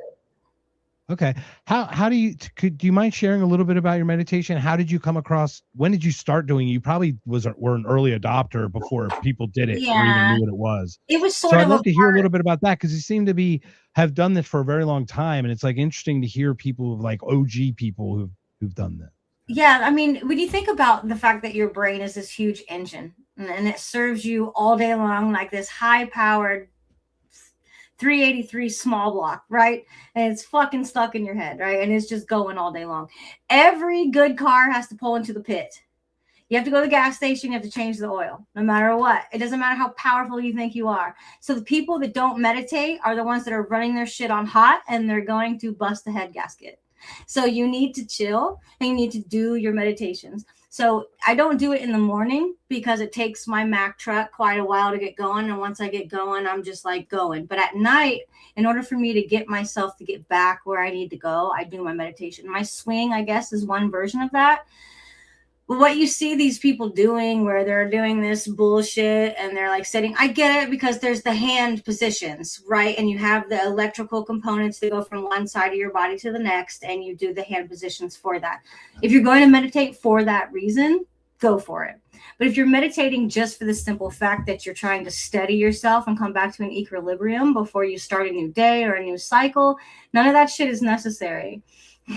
Okay. How do you mind sharing a little bit about your meditation? How did you come across, when did you start doing it? You probably were an early adopter before people did it or even knew what it was. It was so I'd love to hear a little bit about that, because you seem to have done this for a very long time, and it's like interesting to hear people like OG people who've done that. Yeah, I mean, when you think about the fact that your brain is this huge engine and it serves you all day long like this high-powered 383 small block, right? And it's fucking stuck in your head, right? And it's just going all day long. Every good car has to pull into the pit. You have to go to the gas station. You have to change the oil, no matter what. It doesn't matter how powerful you think you are. So the people that don't meditate are the ones that are running their shit on hot, and they're going to bust the head gasket. So you need to chill and you need to do your meditations. So I don't do it in the morning because it takes my Mack truck quite a while to get going. And once I get going, I'm just like going. But at night, in order for me to get myself to get back where I need to go, I do my meditation. My swing, I guess, is one version of that. But what you see these people doing where they're doing this bullshit and they're like sitting, I get it, because there's the hand positions, right? And you have the electrical components that go from one side of your body to the next, and you do the hand positions for that. If you're going to meditate for that reason, go for it. But if you're meditating just for the simple fact that you're trying to steady yourself and come back to an equilibrium before you start a new day or a new cycle, none of that shit is necessary.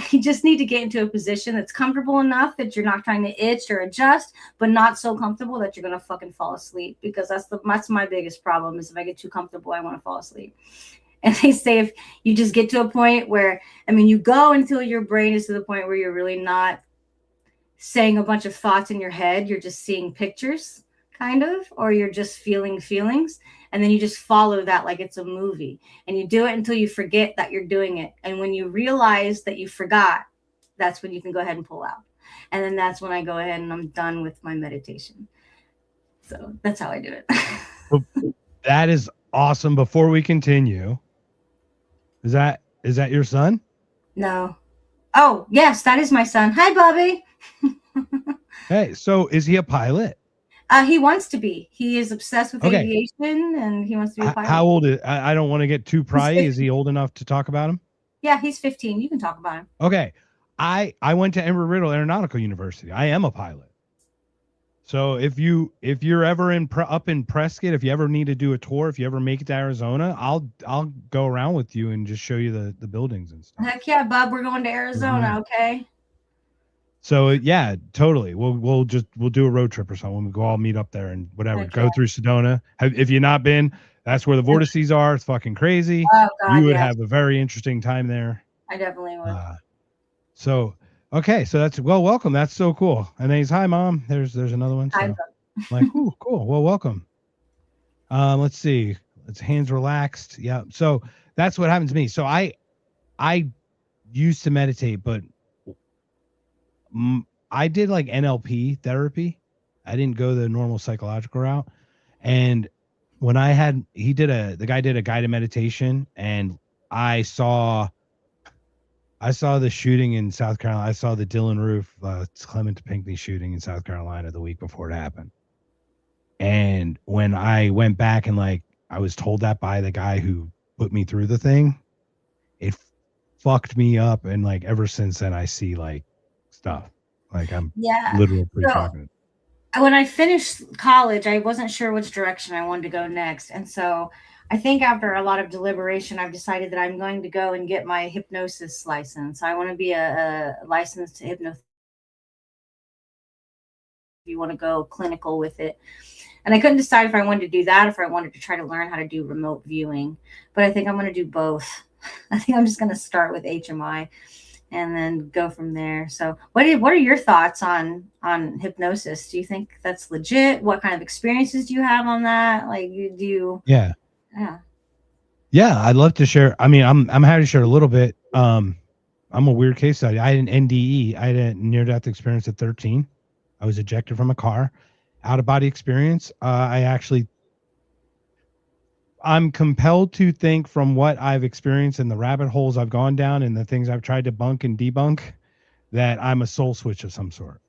You just need to get into a position that's comfortable enough that you're not trying to itch or adjust, but not so comfortable that you're going to fucking fall asleep, because that's my biggest problem is if I get too comfortable, I want to fall asleep. And they say if you just get to a point where, I mean, you go until your brain is to the point where you're really not saying a bunch of thoughts in your head. You're just seeing pictures, kind of, or you're just feeling feelings. And then you just follow that like it's a movie, and you do it until you forget that you're doing it. And when you realize that you forgot, that's when you can go ahead and pull out. And then that's when I go ahead and I'm done with my meditation. So that's how I do it. Well, that is awesome. Before we continue, is that your son? No. Oh, yes, that is my son. Hi, Bobby. Hey, so is he a pilot? He wants to be. He is obsessed with Okay. aviation, and he wants to be a pilot. How old is? I don't want to get too pryy. Is he old enough to talk about him? Yeah, he's 15. You can talk about him. Okay. I went to Embry-Riddle Aeronautical University. I am a pilot. So if you're ever up in Prescott, if you ever need to do a tour, if you ever make it to Arizona, I'll go around with you and just show you the buildings and stuff. Heck yeah, bub, we're going to Arizona, okay? So yeah, totally. We'll do a road trip or something. We'll go all meet up there and whatever. Okay. Go through Sedona. If you've not been, that's where the vortices are. It's fucking crazy. Oh, God, you would have a very interesting time there. I definitely would. So okay, so that's welcome. That's so cool. And then he's hi mom. There's another one. So. I'm like, ooh, cool. Well, welcome. Let's see. It's hands relaxed. Yeah. So that's what happened to me. So I used to meditate, but I did like NLP therapy. I didn't go the normal psychological route. And when the guy did a guided meditation, and I saw the shooting in South Carolina. I saw the Dylan Roof, Clement Pinckney shooting in South Carolina the week before it happened. And when I went back and like, I was told that by the guy who put me through the thing, it fucked me up. And like, ever since then, I see like stuff. Like I'm literally precognitive. When I finished college, I wasn't sure which direction I wanted to go next. And so I think after a lot of deliberation, I've decided that I'm going to go and get my hypnosis license. I want to be a licensed hypnotherapist. If you want to go clinical with it. And I couldn't decide if I wanted to do that, or if I wanted to try to learn how to do remote viewing. But I think I'm going to do both. I think I'm just going to start with HMI and then go from there. So what are your thoughts on hypnosis? Do you think that's legit? What kind of experiences do you have on that? Like Yeah, I'd love to share. I mean, I'm happy to share a little bit. I'm a weird case study. I had an NDE. I had a near-death experience at 13. I was ejected from a car. Out-of-body experience. I'm compelled to think from what I've experienced and the rabbit holes I've gone down and the things I've tried to bunk and debunk that I'm a soul switch of some sort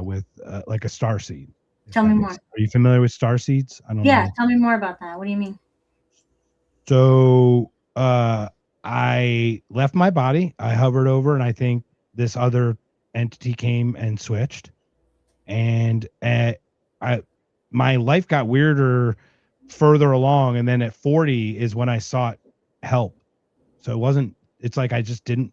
with like a star seed. Tell me more. Are you familiar with star seeds? I don't know. Tell me more about that. What do you mean? So I left my body. I hovered over, and I think this other entity came and switched. And my life got weirder further along, and then at 40 is when I sought help. So it's like I didn't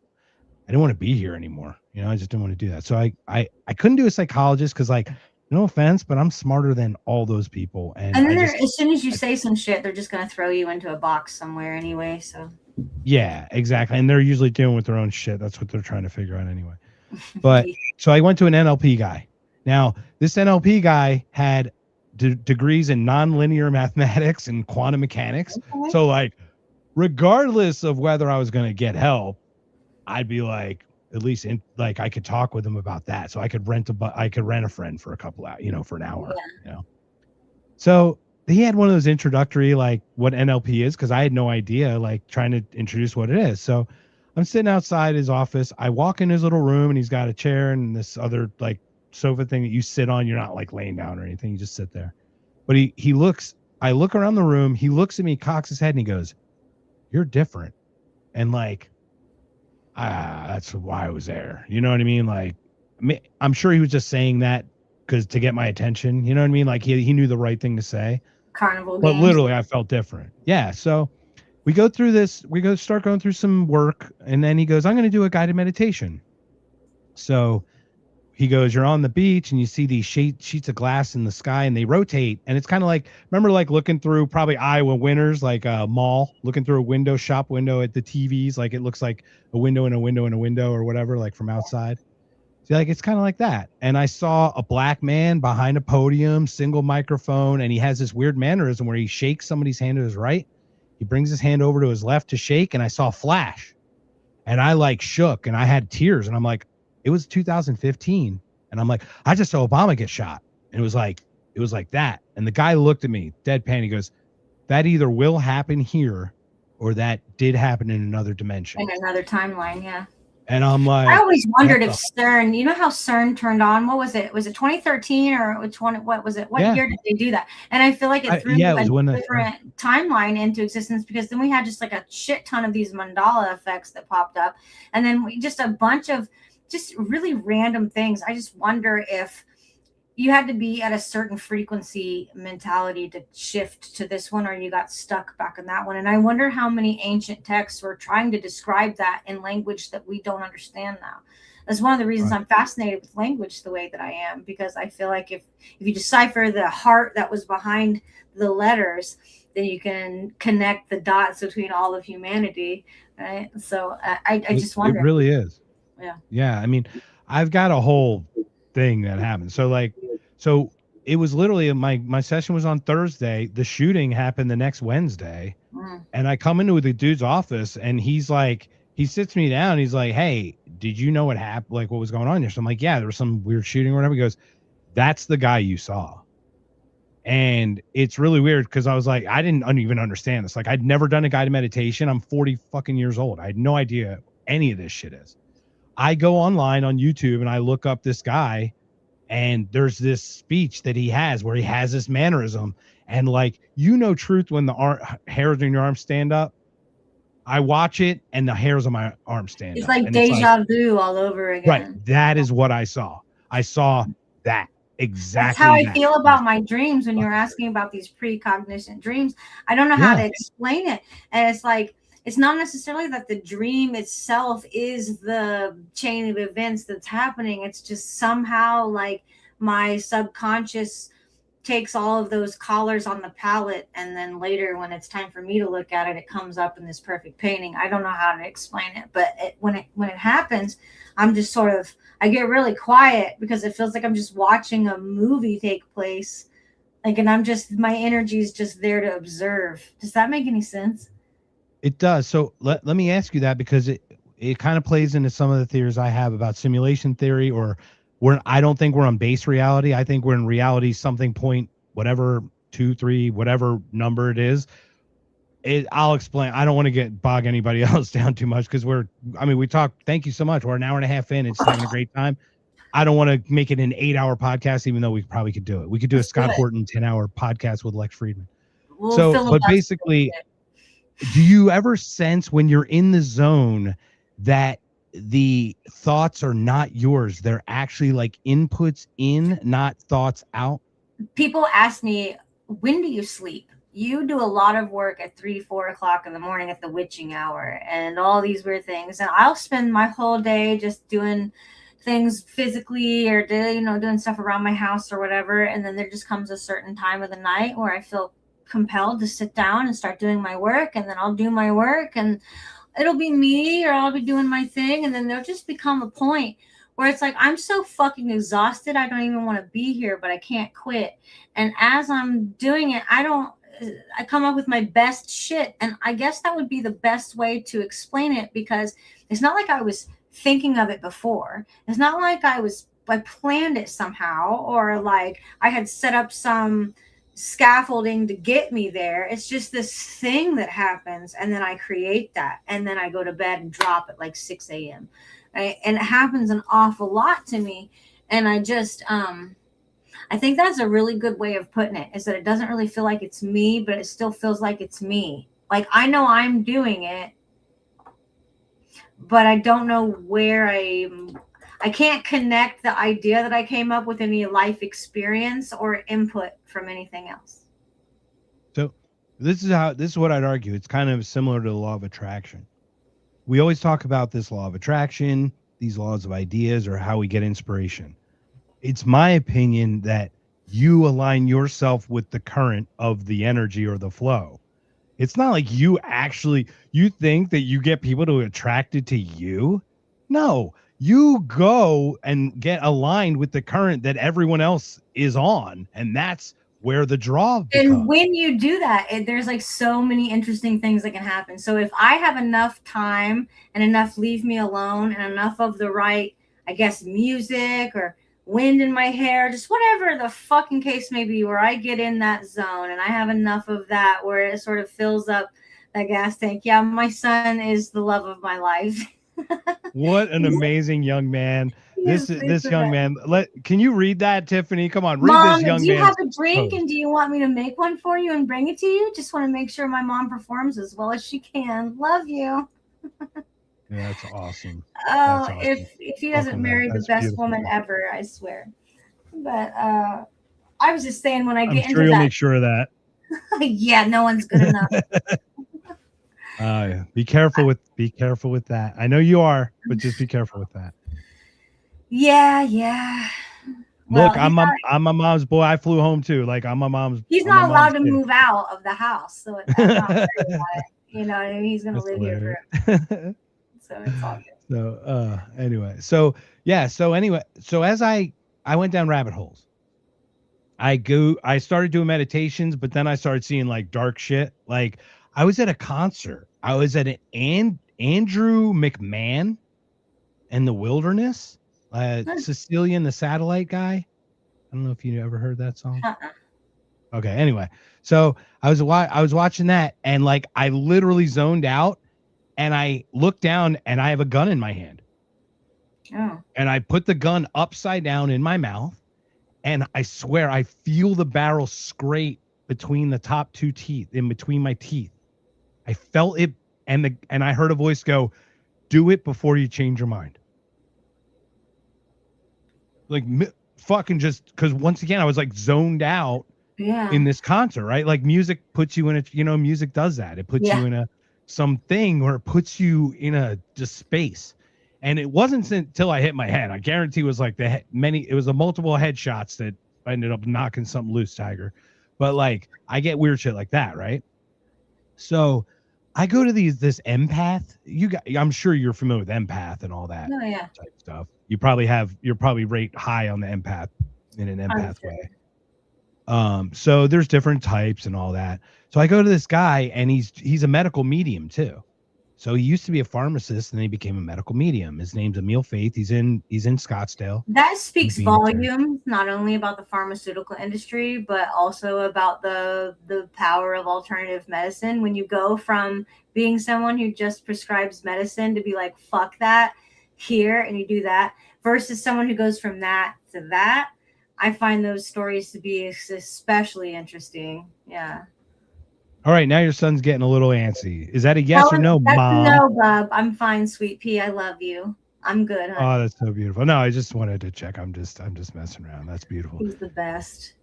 want to be here anymore. You know, I just didn't want to do that. So I couldn't do a psychologist because, like, no offense, but I'm smarter than all those people. And then as soon as you say some shit, they're just going to throw you into a box somewhere anyway. So yeah, exactly. And they're usually dealing with their own shit. That's what they're trying to figure out anyway. But so I went to an NLP guy. Now, this NLP guy had degrees in nonlinear mathematics and quantum mechanics. Okay. So like, regardless of whether I was going to get help, I'd be like, at least like I could talk with him about that. So I could rent a friend for a couple hours, for an hour, So he had one of those introductory, like what NLP is. Cause I had no idea, like trying to introduce what it is. So I'm sitting outside his office. I walk in his little room, and he's got a chair and this other like sofa thing that you sit on. You're not like laying down or anything. You just sit there. But I look around the room. He looks at me, cocks his head, and he goes, "You're different." And like, that's why I was there. You know what I mean? Like, I'm sure he was just saying that to get my attention. You know what I mean? Like he knew the right thing to say. Carnival But games. literally, I felt different. Yeah. So we go through this. Start going through some work, and then he goes, "I'm going to do a guided meditation." So he goes, "You're on the beach, and you see these sheets of glass in the sky, and they rotate, and it's kind of like, remember, like looking through probably Iowa winters, like a mall, looking through a shop window at the TVs, like it looks like a window and a window and a window or whatever, like from outside. So like it's kind of like that. And I saw a black man behind a podium, single microphone, and he has this weird mannerism where he shakes somebody's hand to his right, he brings his hand over to his left to shake, and I saw a flash, and I like shook, and I had tears, and I'm like." It was 2015. And I'm like, I just saw Obama get shot. And it was like that. And the guy looked at me deadpan. He goes, "That either will happen here or that did happen in another dimension." In another timeline. Yeah. And I'm like, I always wondered if CERN, you know how CERN turned on? What was it? Was it 2013 or which one? What was it? What year did they do that? And I feel like it threw a different timeline into existence, because then we had just like a shit ton of these mandala effects that popped up. And then we just a bunch of just really random things. I just wonder if you had to be at a certain frequency mentality to shift to this one, or you got stuck back in that one. And I wonder how many ancient texts were trying to describe that in language that we don't understand now. That's one of the reasons I'm fascinated with language the way that I am, because I feel like if you decipher the heart that was behind the letters, then you can connect the dots between all of humanity, right? So I just wonder. It really is. Yeah. Yeah. I mean, I've got a whole thing that happened. So it was literally my session was on Thursday. The shooting happened the next Wednesday. And I come into the dude's office and he's like, he sits me down. He's like, hey, did you know what happened? Like, what was going on here? So I'm like, yeah, there was some weird shooting or whatever. He goes, that's the guy you saw. And it's really weird because I was like, I didn't even understand this. Like, I'd never done a guided meditation. I'm 40 fucking years old. I had no idea any of this shit is. I go online on YouTube and I look up this guy, and there's this speech that he has where he has this mannerism, and like, truth when the hairs on your arm stand up. I watch it and the hairs on my arm stand up. It's like deja vu all over again. Right. That is what I saw. I saw that exactly. That's how I feel about my dreams when you're asking about these precognition dreams. I don't know how to explain it. And it's like, it's not necessarily that the dream itself is the chain of events that's happening. It's just somehow like my subconscious takes all of those colors on the palette, and then later when it's time for me to look at it, it comes up in this perfect painting. I don't know how to explain it, but when it happens, I'm just sort of, I get really quiet because it feels like I'm just watching a movie take place. Like, and my energy is just there to observe. Does that make any sense? It does. So let me ask you that, because it kind of plays into some of the theories I have about simulation theory, or I don't think we're on base reality. I think we're in reality something point, whatever, 2, 3, whatever number it is. I'll explain. I don't want to bog anybody else down too much, because we talked. Thank you so much. We're an hour and a half in. It's having a great time. I don't want to make it an 8-hour podcast, even though we probably could do it. We could do a Scott Horton 10-hour podcast with Lex Friedman. But basically, do you ever sense when you're in the zone that the thoughts are not yours? They're actually like inputs in, not thoughts out? People ask me, when do you sleep? You do a lot of work at 3-4 o'clock in the morning at the witching hour and all these weird things. And I'll spend my whole day just doing things physically or doing stuff around my house or whatever. And then there just comes a certain time of the night where I feel compelled to sit down and start doing my work, and then I'll do my work and it'll be me, or I'll be doing my thing, and then there'll just become a point where it's like, I'm so fucking exhausted, I don't even want to be here, but I can't quit. And as I'm doing it, I come up with my best shit. And I guess that would be the best way to explain it, because it's not like I was thinking of it before. It's not like I planned it somehow, or like I had set up some scaffolding to get me there. It's just this thing that happens, and then I create that, and then I go to bed and drop at like 6 a.m. Right? And it happens an awful lot to me. And I just I think that's a really good way of putting it, is that it doesn't really feel like it's me, but it still feels like it's me. Like, I know I'm doing it, but I don't know where I can't connect the idea that I came up with any life experience or input from anything else. So this is what I'd argue. It's kind of similar to the law of attraction. We always talk about this law of attraction, these laws of ideas, or how we get inspiration. It's my opinion that you align yourself with the current of the energy or the flow. It's not like you think that you get people to attracted to you. No. You go and get aligned with the current that everyone else is on, and that's where the draw becomes. And when you do that, there's like so many interesting things that can happen. So if I have enough time and enough leave me alone and enough of the right, I guess, music or wind in my hair, just whatever the fucking case may be, where I get in that zone and I have enough of that where it sort of fills up that gas tank. Yeah, my son is the love of my life. What an amazing young man. This young man. Can you read that, Tiffany? Come on, read Mom, this young man. do you have a drink and do you want me to make one for you and bring it to you? Just want to make sure my mom performs as well as she can. Love you. Yeah, that's awesome. Oh, That's awesome. if he doesn't marry the best woman ever, I swear. But I was just saying when I get I'm sure into you'll that. make sure of that. Yeah, no one's good enough. Be careful with that. I know you are, but just be careful with that. Yeah. Look, well, I'm my mom's boy. I flew home too. Like I'm my mom's. He's not allowed to move out of the house, so it's not worried about it. You know what I mean? He's gonna live here forever. So it's all good. So anyway, so as I went down rabbit holes. I started doing meditations, but then I started seeing like dark shit. Like I was at a concert. I was at an Andrew McMahon and the Wilderness. Sicilian, the satellite guy. I don't know if you ever heard that song. Okay. Anyway, so I was watching that, and like I literally zoned out, and I looked down, and I have a gun in my hand. Oh. And I put the gun upside down in my mouth. And I swear, I feel the barrel scrape between the top two teeth, in between my teeth. I felt it, and I heard a voice go, "Do it before you change your mind." Like fucking just because once again I was like zoned out in this concert, right? Like music puts you in a, music does that. It puts you in something, or it puts you in a just space. And it wasn't until I hit my head. I guarantee it was like it was a multiple headshots that I ended up knocking something loose, Tiger. But like I get weird shit like that, right? So I go to this empath. I'm sure you're familiar with empath and all that type stuff. You're probably rate high on the empath in an empath way. So there's different types and all that. So I go to this guy, and he's a medical medium too. So he used to be a pharmacist, and then he became a medical medium. His name's Emil Faith. He's in Scottsdale. That speaks volumes, not only about the pharmaceutical industry, but also about the power of alternative medicine. When you go from being someone who just prescribes medicine to be like, fuck that here, and you do that, versus someone who goes from that to that, I find those stories to be especially interesting. Yeah. All right, now your son's getting a little antsy. Is that a yes or no, Mom? No, bub. I'm fine, sweet pea. I love you. I'm good, honey. Oh, that's so beautiful. No, I just wanted to check. I'm just messing around. That's beautiful. He's the best.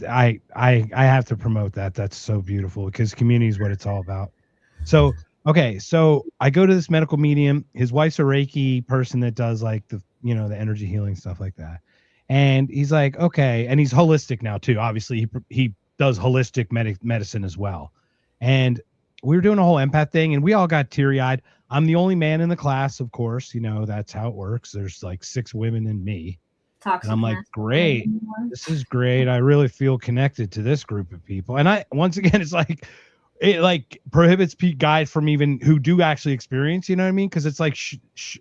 I have to promote that. That's so beautiful, because community is what it's all about. So, okay, so I go to this medical medium. His wife's a Reiki person that does like the energy healing stuff like that. And he's like, okay, and he's holistic now too. Obviously, he does holistic medicine as well. And we were doing a whole empath thing, and we all got teary-eyed. I'm the only man in the class, of course. That's how it works. There's like 6 women and me. And I'm like, great. This is great. I really feel connected to this group of people. And once again, it's like, it like prohibits guys from even who do actually experience, you know what I mean? Because it's like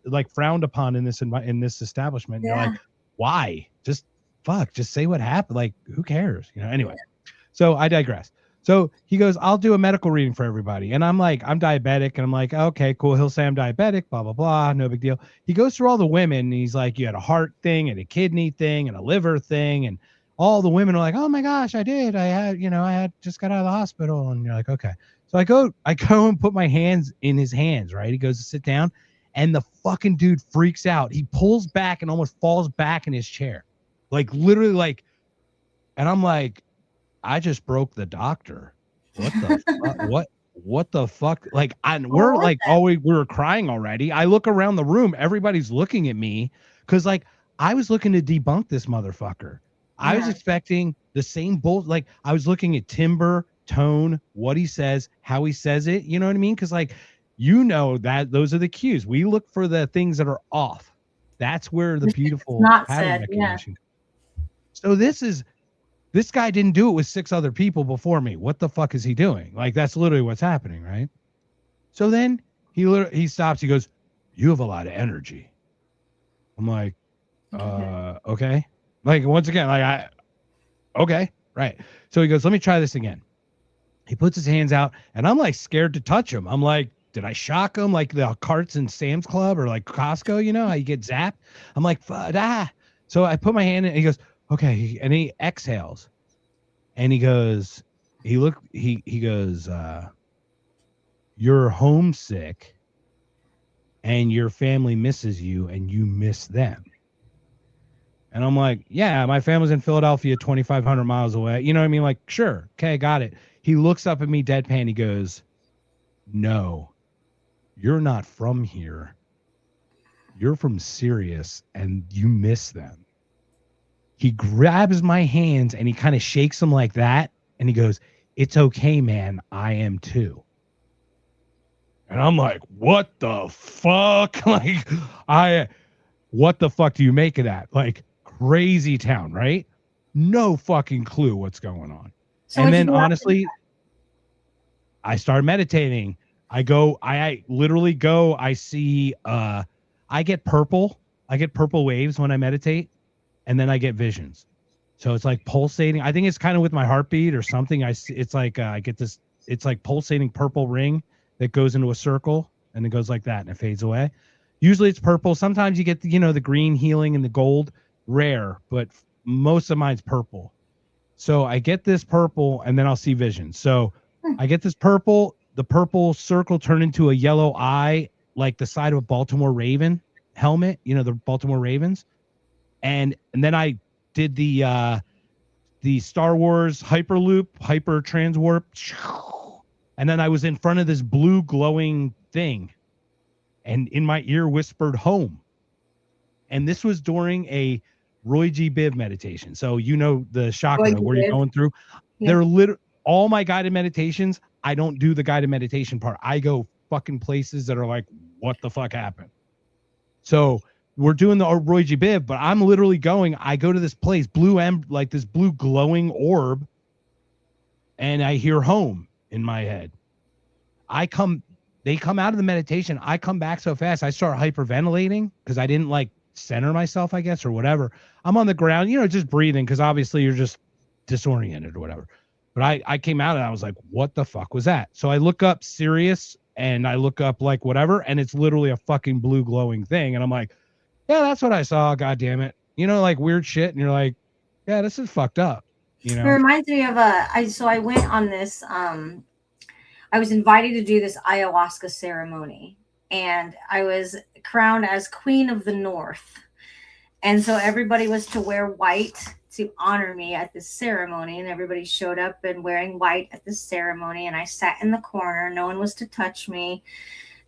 like frowned upon in this establishment. Yeah. You're like, why? Just say what happened. Like, who cares? Anyway. So I digress. So he goes, I'll do a medical reading for everybody. And I'm like, I'm diabetic. And I'm like, okay, cool. He'll say I'm diabetic, blah, blah, blah. No big deal. He goes through all the women, and he's like, you had a heart thing and a kidney thing and a liver thing. And all the women are like, oh my gosh, I did. I had just got out of the hospital. And you're like, okay. So I go and put my hands in his hands, right? He goes to sit down, and the fucking dude freaks out. He pulls back and almost falls back in his chair. Like literally like, and I'm like, I just broke the doctor. What the fuck? What the fuck? Like, we're like, we were crying already. I look around the room. Everybody's looking at me because, like, I was looking to debunk this motherfucker. I was expecting the same bull. Like, I was looking at timbre, tone, what he says, how he says it. You know what I mean? Because, like, that those are the cues. We look for the things that are off. That's where the beautiful pattern recognition. So this guy didn't do it with 6 other people before me. What the fuck is he doing? Like, that's literally what's happening, right? So then he stops. He goes, you have a lot of energy. I'm like, okay. Like, once again, like, okay, right. So he goes, let me try this again. He puts his hands out, and I'm like scared to touch him. I'm like, did I shock him like the carts in Sam's Club or like Costco? You know, how you get zapped. I'm like, So I put my hand in and he goes, okay. And he exhales and he goes, he goes, you're homesick and your family misses you and you miss them. And I'm like, yeah, my family's in Philadelphia, 2,500 miles away. You know what I mean? Like, sure. Okay, got it. He looks up at me deadpan. He goes, no, you're not from here. You're from Sirius and you miss them. He grabs my hands and he kind of shakes them like that. And he goes, it's okay, man. I am too. And I'm like, what the fuck? Like, what the fuck do you make of that? Like, crazy town, right? No fucking clue what's going on. So and then honestly, I start meditating. I literally go, I see, I get purple waves when I meditate, and then I get visions. So it's like pulsating. I think it's kind of with my heartbeat or something. It's like, I get this, it's like pulsating purple ring that goes into a circle and it goes like that and it fades away. Usually it's purple. Sometimes you get, the green healing and the gold, rare, but most of mine's purple. So I get this purple and then I'll see visions. So I get this purple, the purple circle turned into a yellow eye, like the side of a Baltimore Raven helmet, the Baltimore Ravens. And then I did the Star Wars Hyperloop, Hyper Transwarp. And then I was in front of this blue glowing thing. And in my ear whispered home. And this was during a Roy G. Biv meditation. So the chakra where you're going through. Yeah. They're all my guided meditations. I don't do the guided meditation part. I go fucking places that are like, what the fuck happened? So we're doing the Roy G. Biv, but I'm literally going. I go to this place, like this blue glowing orb, and I hear home in my head. They come out of the meditation. I come back so fast. I start hyperventilating because I didn't like center myself, I guess, or whatever. I'm on the ground, just breathing because obviously you're just disoriented or whatever. But I came out and I was like, what the fuck was that? So I look up Sirius and I look up like whatever, and it's literally a fucking blue glowing thing. And I'm like, yeah, that's what I saw. God damn it. Like weird shit. And you're like, yeah, this is fucked up. It reminds me of I went on this, I was invited to do this ayahuasca ceremony, and I was crowned as Queen of the North. And so everybody was to wear white to honor me at this ceremony, and everybody showed up and wearing white at this ceremony. And I sat in the corner. No one was to touch me.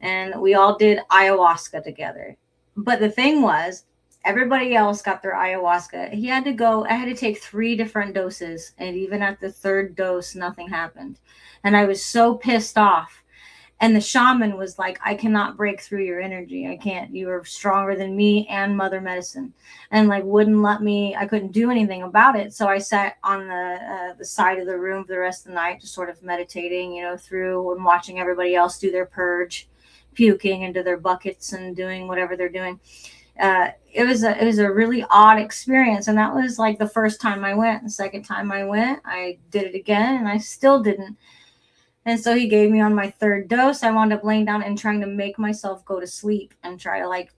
And we all did ayahuasca together. But the thing was, everybody else got their ayahuasca. I had to take 3 different doses. And even at the 3rd dose, nothing happened. And I was so pissed off. And the shaman was like, I cannot break through your energy. I can't. You are stronger than me and Mother Medicine. And like wouldn't let me. I couldn't do anything about it. So I sat on the side of the room for the rest of the night, just sort of meditating, through and watching everybody else do their purge, puking into their buckets and doing whatever they're doing. It was a really odd experience. And that was like the first time I went. The second time I went, I did it again and I still didn't. And so he gave me on my 3rd dose. I wound up laying down and trying to make myself go to sleep and try to like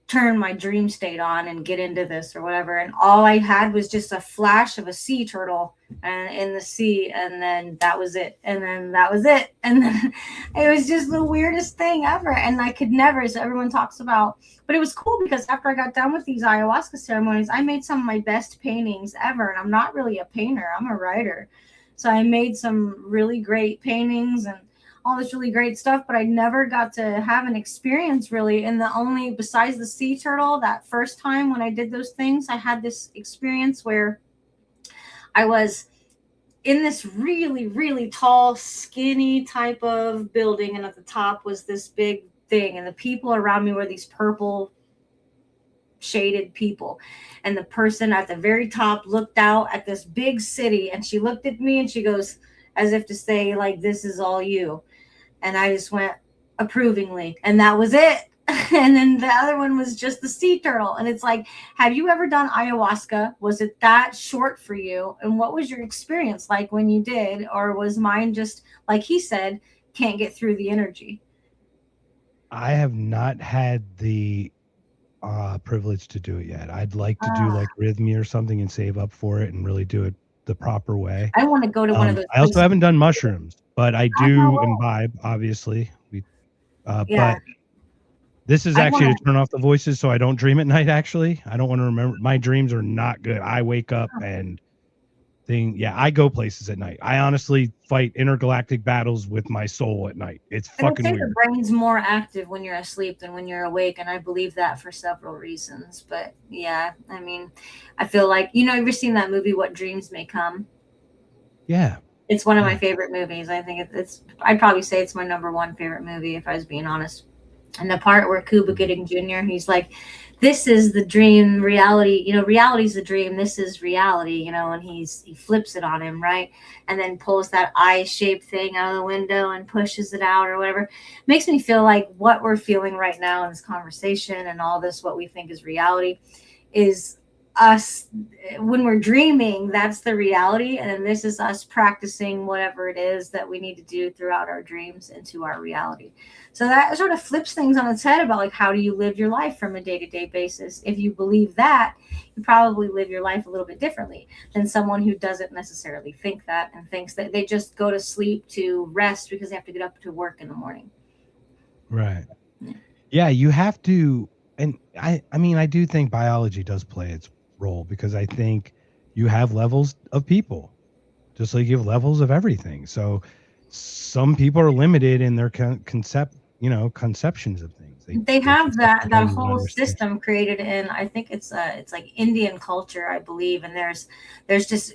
turn my dream state on and get into this or whatever. And all I had was just a flash of a sea turtle and in the sea. And then that was it. And then that was it. And then it was just the weirdest thing ever. And I could never, so everyone talks about, but it was cool because after I got done with these ayahuasca ceremonies, I made some of my best paintings ever. And I'm not really a painter. I'm a writer. So I made some really great paintings and all this really great stuff, but I never got to have an experience really. And besides the sea turtle, that first time when I did those things, I had this experience where I was in this really, really tall, skinny type of building. And at the top was this big thing. And the people around me were these purple shaded people, and the person at the very top looked out at this big city, and she looked at me and she goes, as if to say like, this is all you. And I just went approvingly, and that was it. And then the other one was just the sea turtle. And it's like, have you ever done ayahuasca? Was it that short for you? And what was your experience like when you did? Or was mine just like he said, can't get through the energy? I have not had the privilege to do it yet. I'd like to do like rhythmia or something and save up for it and really do it the proper way. I want to go to one of those. I also places. haven't done mushrooms, but I do imbibe, obviously. Yeah. But this is actually to turn off the voices so I don't dream at night, actually. I don't want to remember. My dreams are not good. I wake up and I go places at night. I honestly fight intergalactic battles with my soul at night. It's fucking weird. The brain's more active when you're asleep than when you're awake, and I believe that for several reasons. But yeah, I mean, I feel like, you know, ever seen that movie What Dreams May Come? Yeah. It's one of my favorite movies. I think it's I'd probably say it's my number one favorite movie if I was being honest. And the part where Cuba Gooding Jr., he's like, this is the dream, reality, you know, reality's the dream, this is reality, you know, and he flips it on him, right? And then pulls that eye-shaped thing out of the window and pushes it out or whatever. Makes me feel like what we're feeling right now in this conversation and all this, what we think is reality, is us when we're dreaming. That's the reality, and then this is us practicing whatever it is that we need to do throughout our dreams into our reality. So that sort of flips things on its head about like, how do you live your life from a day-to-day basis? If you believe that, you probably live your life a little bit differently than someone who doesn't necessarily think that and thinks that they just go to sleep to rest because they have to get up to work in the morning. Right. Yeah, you have to. And I mean, I do think biology does play its role, because I think you have levels of people, just like you have levels of everything. So some people are limited in their conceptions of things. They have that whole system created in, I think it's like Indian culture, I believe, and there's just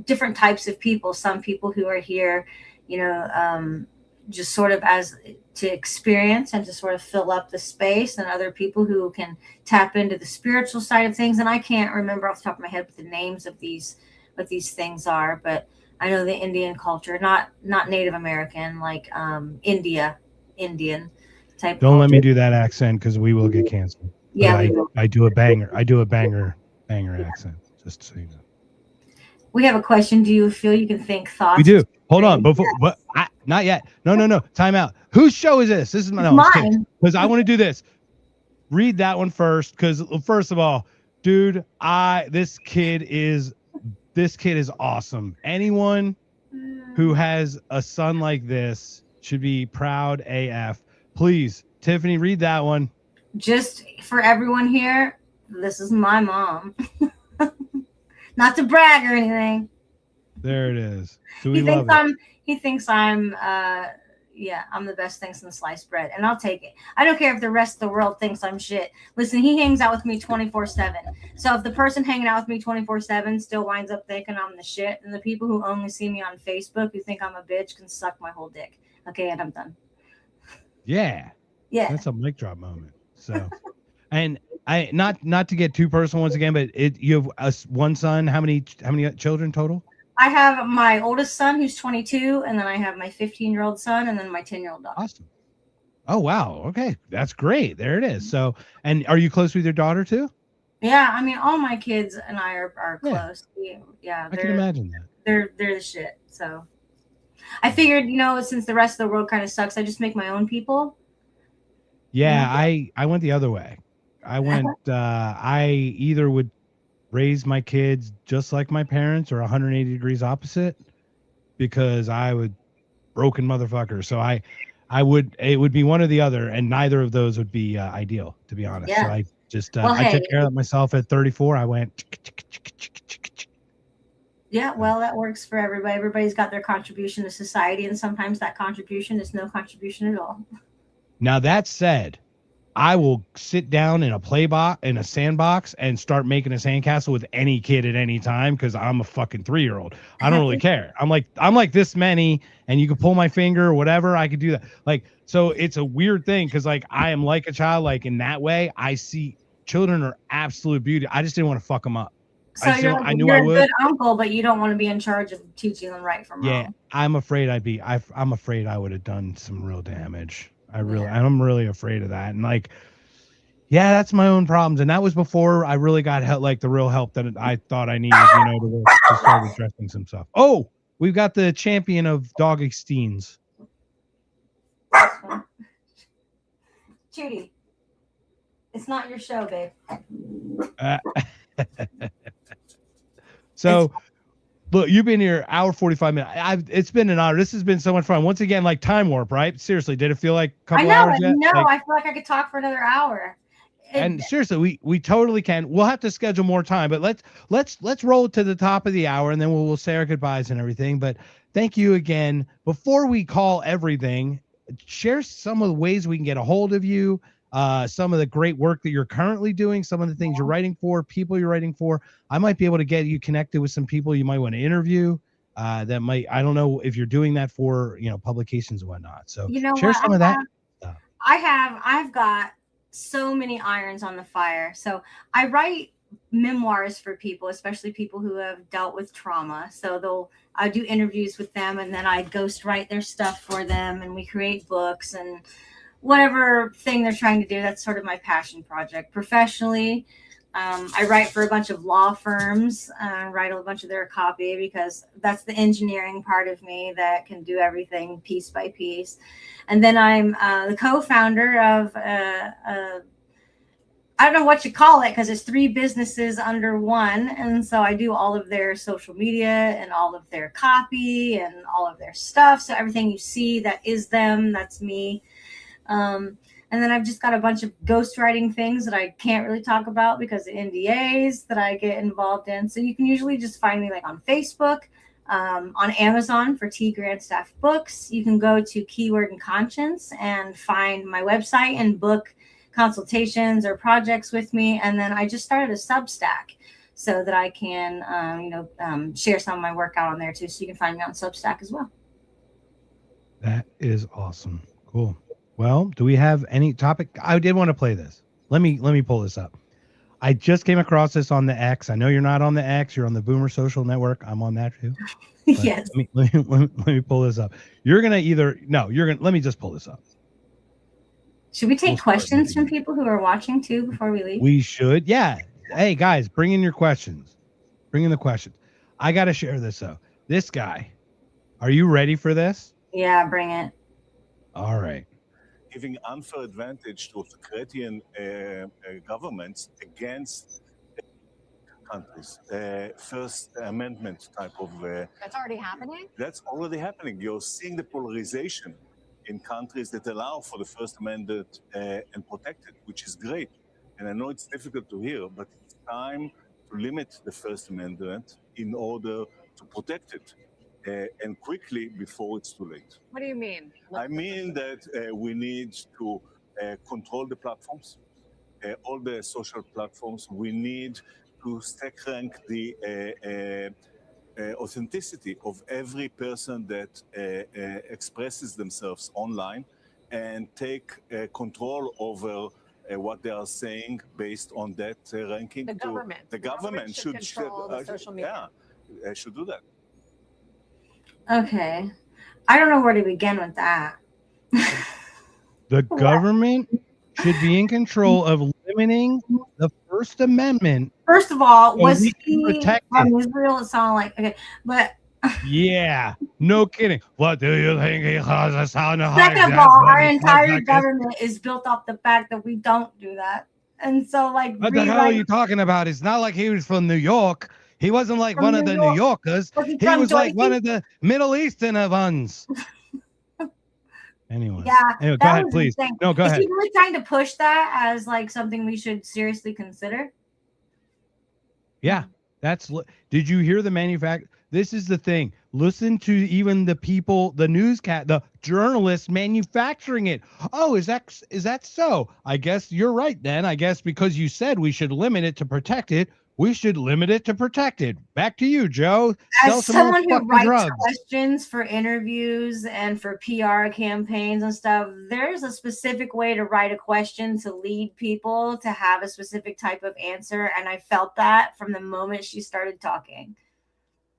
different types of people. Some people who are here, you know, just sort of as to experience and to sort of fill up the space, and other people who can tap into the spiritual side of things. And I can't remember off the top of my head what the names of what these things are, but I know the Indian culture, not Native American, like Indian type. Don't let me do that accent, because we will get canceled. Yeah, I do a banger accent, just so you know. We have a question. Do you feel you can think thoughts? We do. Hold on. Before, but not yet. No. Time out. Whose show is this? This is mine. Because I want to do this. Read that one first. Because first of all, dude, this kid is awesome. Anyone who has a son like this should be proud AF. Please, Tiffany, read that one. Just for everyone here, this is my mom. Not to brag or anything. There it is. He thinks I'm I'm the best thing since sliced bread, and I'll take it. I don't care if the rest of the world thinks I'm shit. Listen, he hangs out with me 24/7. So if the person hanging out with me 24/7 still winds up thinking I'm the shit, and the people who only see me on Facebook who think I'm a bitch can suck my whole dick. Okay, and I'm done. Yeah. That's a mic drop moment. So, and I not to get too personal once again, but you have one son. How many children total? I have my oldest son who's 22, and then I have my 15-year-old son, and then my 10-year-old daughter. Awesome. Oh wow. Okay, that's great. There it is. So, and are you close with your daughter too? Yeah, I mean, all my kids and I are close. Yeah, I can imagine that. They're the shit. So, I figured, you know, since the rest of the world kind of sucks, I just make my own people. Yeah, I went the other way. I went. I either would raise my kids just like my parents or 180 degrees opposite, because I would broken motherfucker. So it would be one or the other, and neither of those would be ideal, to be honest. Yeah. So I just I took care of myself at 34. I went. Yeah, well, that works for everybody. Everybody's got their contribution to society, and sometimes that contribution is no contribution at all. Now that said, I will sit down in a sandbox and start making a sandcastle with any kid at any time, because I'm a fucking 3-year-old. I don't really care. I'm like this many, and you can pull my finger or whatever. I could do that. Like, so it's a weird thing, because like I am like a child. Like in that way, I see children are absolute beauty. I just didn't want to fuck them up. So you're a good uncle, but you don't want to be in charge of teaching them right from wrong. Yeah, I'm afraid I'm afraid I would have done some real damage. I'm really afraid of that. And like, yeah, that's my own problems. And that was before I really got help, like the real help that I thought I needed, you know, to start addressing some stuff. Oh, we've got the champion of dog exteens. Judy, it's not your show, babe. So, look, you've been here hour 45 minutes. It's been an honor. This has been so much fun. Once again, like time warp, right? Seriously, did it feel like a couple hours yet? No, like, I feel like I could talk for another hour. And seriously, we totally can. We'll have to schedule more time, but let's roll to the top of the hour, and then we'll say our goodbyes and everything. But thank you again. Before we call everything, share some of the ways we can get a hold of you, some of the great work that you're currently doing, some of the things you're writing for, people you're writing for. I might be able to get you connected with some people you might want to interview. That might, I don't know if you're doing that for, publications and whatnot. So share some of that. I've got so many irons on the fire. So I write memoirs for people, especially people who have dealt with trauma. So I do interviews with them, and then I ghostwrite their stuff for them, and we create books and whatever thing they're trying to do. That's sort of my passion project. Professionally, I write for a bunch of law firms, write a bunch of their copy, because that's the engineering part of me that can do everything piece by piece. And then I'm the co-founder of, I don't know what you call it, because it's 3 businesses under one. And so I do all of their social media and all of their copy and all of their stuff. So everything you see that is them, that's me. And then I've just got a bunch of ghostwriting things that I can't really talk about because of NDAs that I get involved in. So you can usually just find me like on Facebook, on Amazon for T Grandstaff books. You can go to Keyword and Conscience and find my website and book consultations or projects with me. And then I just started a Substack so that I can, share some of my work out on there too. So you can find me on Substack as well. That is awesome. Cool. Well, do we have any topic? I did want to play this. Let me pull this up. I just came across this on the X. I know you're not on the X. You're on the Boomer Social Network. I'm on that too. Yes. Let me pull this up. Let me just pull this up. Should we take questions from people who are watching too before we leave? We should. Yeah. Hey guys, bring in your questions. Bring in the questions. I got to share this though. This guy, are you ready for this? Yeah, bring it. All right. Giving unfair advantage to authoritarian governments against countries. First Amendment type of... That's already happening? That's already happening. You're seeing the polarization in countries that allow for the First Amendment and protect it, which is great. And I know it's difficult to hear, but it's time to limit the First Amendment in order to protect it. And quickly before it's too late. What do you mean? I mean that we need to control the platforms, all the social platforms. We need to stack rank the authenticity of every person that expresses themselves online, and take control over what they are saying based on that ranking. The government should control the social media. Yeah, should do that. Okay. I don't know where to begin with that. The government should be in control of limiting the First Amendment. First of all, was he he from Israel? It sounded like, okay, but yeah, no kidding. What do you think he has a sound of? Second of all, our entire government is built off the fact that we don't do that. And so, like, what the hell are you talking about? It's not like he was from New York. He wasn't like one of the New Yorkers. He was like one of the Middle Eastern ones. Anyway. Yeah. Anyway, go ahead, please. Insane. No, go ahead. Is he really trying to push that as like something we should seriously consider? Yeah. Did you hear the manufacturer? This is the thing. Listen to even the people, the journalists manufacturing it. Oh, is that so? I guess you're right then. I guess because you said we should limit it to protect it, we should limit it to protect it. Back to you, Joe. As someone who writes questions for interviews and for PR campaigns and stuff, there's a specific way to write a question to lead people to have a specific type of answer. And I felt that from the moment she started talking.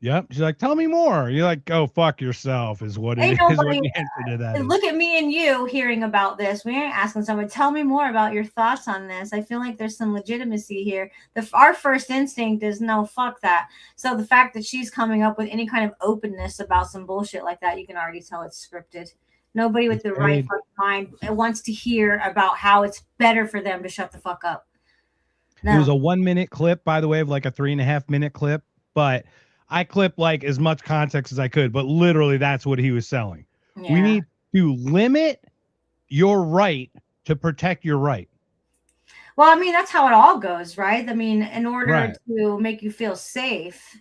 Yep. She's like, tell me more. You're like, go fuck yourself is what it is. What the answer to that is. Look at me and you hearing about this. We ain't asking someone, tell me more about your thoughts on this. I feel like there's some legitimacy here. Our first instinct is no, fuck that. So the fact that she's coming up with any kind of openness about some bullshit like that, you can already tell it's scripted. Nobody with the right fucking mind wants to hear about how it's better for them to shut the fuck up. No. It was a 1 minute clip, by the way, of like a 3.5 minute clip, but I clipped like as much context as I could, but literally that's what he was selling. Yeah. We need to limit your right to protect your right. Well, I mean, that's how it all goes, right? I mean, in order Right. to make you feel safe,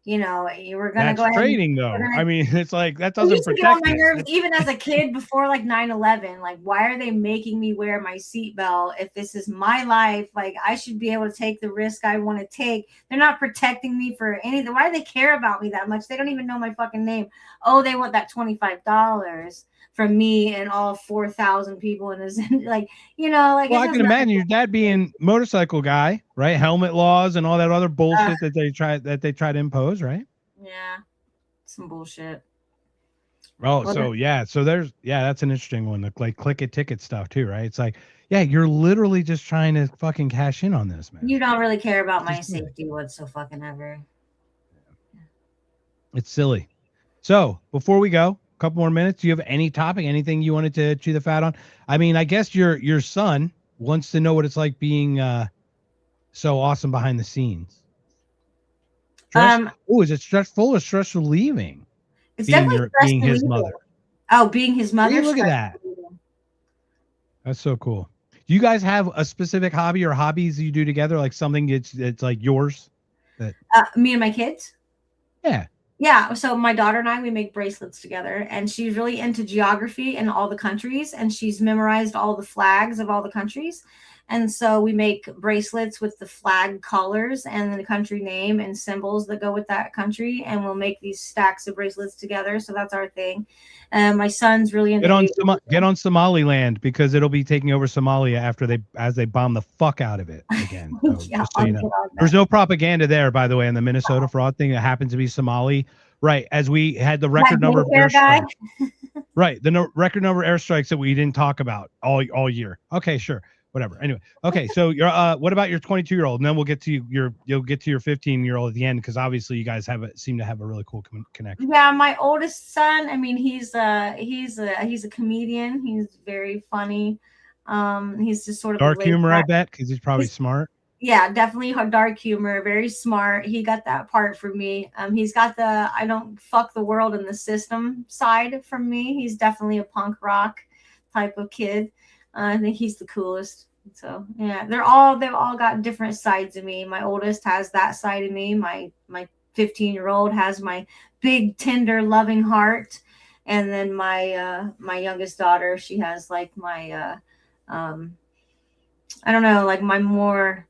you know, you were going to go ahead. Trading, though. I mean, it's like that doesn't protect on my nerves, even as a kid before like 9/11. Like, why are they making me wear my seatbelt if this is my life? Like, I should be able to take the risk I want to take. They're not protecting me for anything. Why do they care about me that much? They don't even know my fucking name. Oh, they want that $25 from me and all 4,000 people in this. Like, you know, like. Well, I can imagine your dad being motorcycle guy, right? Helmet laws and all that other bullshit that they try to impose, right? Yeah, some bullshit. Oh, well, so there's that's an interesting one. The like click it ticket stuff too, right? It's like, yeah, you're literally just trying to fucking cash in on this, man. You don't really care about my safety whatsoever. It's silly. So before we go, a couple more minutes. Do you have any topic, anything you wanted to chew the fat on? I mean, I guess your son wants to know what it's like being so awesome behind the scenes. Is it stressful or stressful leaving? It's definitely being his mother. Oh, being his mother. Hey, look at that. That's so cool. Do you guys have a specific hobby or hobbies you do together? Like something it's like yours? Me and my kids? Yeah. Yeah. So my daughter and I, we make bracelets together, and she's really into geography in all the countries, and she's memorized all the flags of all the countries. And so we make bracelets with the flag colors and the country name and symbols that go with that country. And we'll make these stacks of bracelets together. So that's our thing. My son's really into get on Somaliland, because it'll be taking over Somalia as they bomb the fuck out of it again. So just so you know. There's no propaganda there, by the way, in the Minnesota fraud thing. It happens to be Somali. Right. As we had the record number of airstrikes. Right. The record number of airstrikes that we didn't talk about all year. Okay, sure. Whatever. Anyway, okay. So you're what about your 22-year-old? And then we'll get to you'll get to your 15-year-old at the end, because obviously you guys seem to have a really cool connection. Yeah, my oldest son. I mean, he's a comedian. He's very funny. He's just sort of dark humor, I bet, because he's probably smart. Yeah, definitely dark humor. Very smart. He got that part from me. He's got the I don't fuck the world and the system side from me. He's definitely a punk rock type of kid. I think he's the coolest. So yeah, they've all got different sides of me. My oldest has that side of me. My 15-year-old has my big, tender, loving heart, and then my youngest daughter, she has like my I don't know, like my more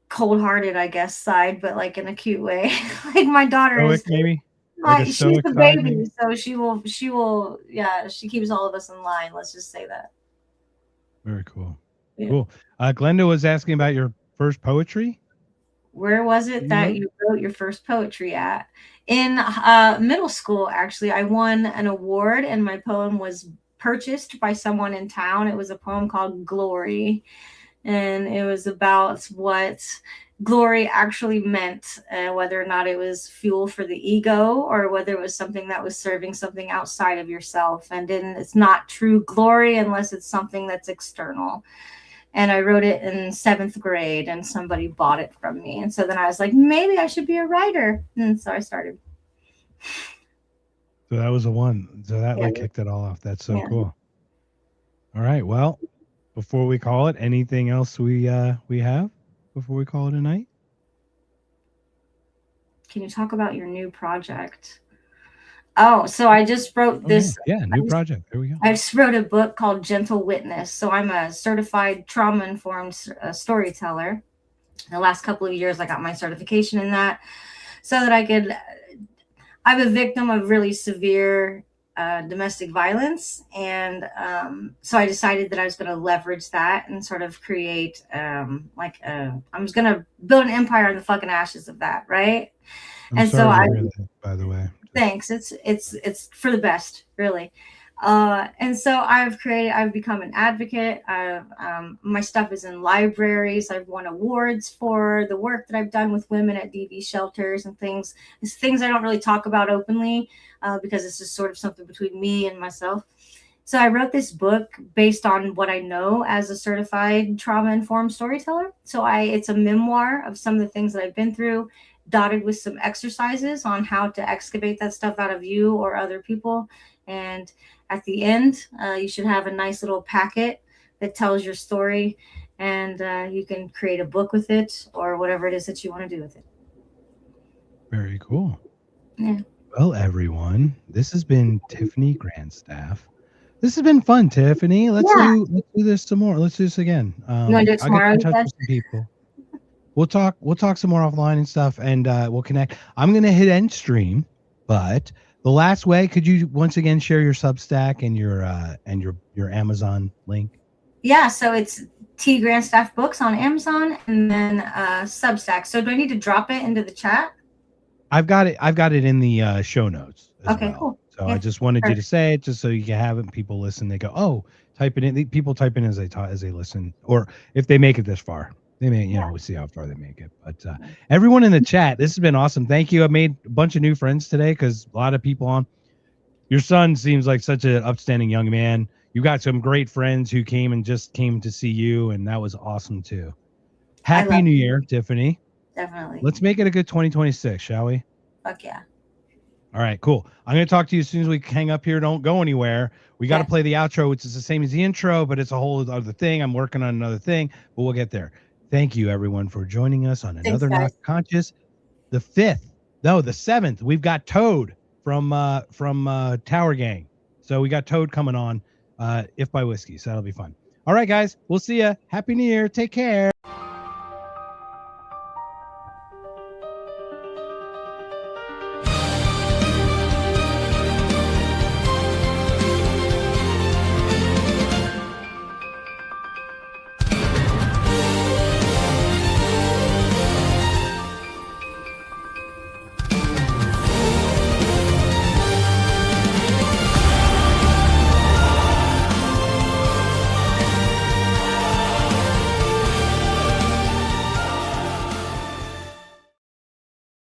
cold-hearted, I guess, side, but like in a cute way. Like my daughter is maybe. She's the baby, so she will. Yeah, she keeps all of us in line. Let's just say that. Very cool. Yeah. Cool. Glenda was asking about your first poetry. Where was it that you wrote your first poetry at? In middle school, actually. I won an award, and my poem was purchased by someone in town. It was a poem called Glory, and it was about what glory actually meant, whether or not it was fuel for the ego or whether it was something that was serving something outside of yourself. And it's not true glory unless it's something that's external. And I wrote it in 7th grade, and somebody bought it from me. And so then I was like, maybe I should be a writer. And so I started. So that was the one. So that like kicked it all off. That's so cool. All right. Well, before we call it, anything else we have before we call it a night? Can you talk about your new project? Oh, so I just wrote this. New project. There we go. I just wrote a book called Gentle Witness. So I'm a certified trauma-informed storyteller. The last couple of years, I got my certification in that so that I could. I'm a victim of really severe domestic violence, and so I decided that I was going to leverage that and sort of create I was going to build an empire on the fucking ashes of that, right? I'm sorry to hear that, by the way. Thanks. It's for the best, really. And so I've become an advocate. My stuff is in libraries. I've won awards for the work that I've done with women at DV shelters and things. It's things I don't really talk about openly because it's just sort of something between me and myself. So I wrote this book based on what I know as a certified trauma-informed storyteller. So it's a memoir of some of the things that I've been through, dotted with some exercises on how to excavate that stuff out of you or other people. And at the end, you should have a nice little packet that tells your story, and you can create a book with it or whatever it is that you want to do with it. Very cool. Yeah. Well, everyone, this has been Tiffany Grandstaff. This has been fun, Tiffany. Let's do this some more. Let's do this again. You want to do it tomorrow? I'll get in touch with some people. We'll talk some more offline and stuff, and we'll connect. I'm gonna hit end stream, but the last way, could you once again share your Substack and your Amazon link? Yeah, so it's T Grandstaff Books on Amazon, and then Substack. So do I need to drop it into the chat? I've got it in the show notes. Okay, well. cool. So I just wanted you to say it, just so you can have it. And people listen. They go, oh, type it in. People type in as they listen, or if they make it this far, they may, we'll see how far they make it. But everyone in the chat, this has been awesome. Thank you. I made a bunch of new friends today because a lot of people on. Your son seems like such an upstanding young man. You got some great friends who came to see you, and that was awesome too. Happy New Year, Tiffany. Definitely. Let's make it a good 2026, shall we? Fuck yeah. All right, cool. I'm going to talk to you as soon as we hang up here. Don't go anywhere. We got to play the outro, which is the same as the intro, but it's a whole other thing. I'm working on another thing, but we'll get there. Thank you, everyone, for joining us on another Not Conscious. The 7th, we've got Toad from Tower Gang. So we got Toad coming on, If by Whiskey. So that'll be fun. All right, guys, we'll see ya. Happy New Year. Take care.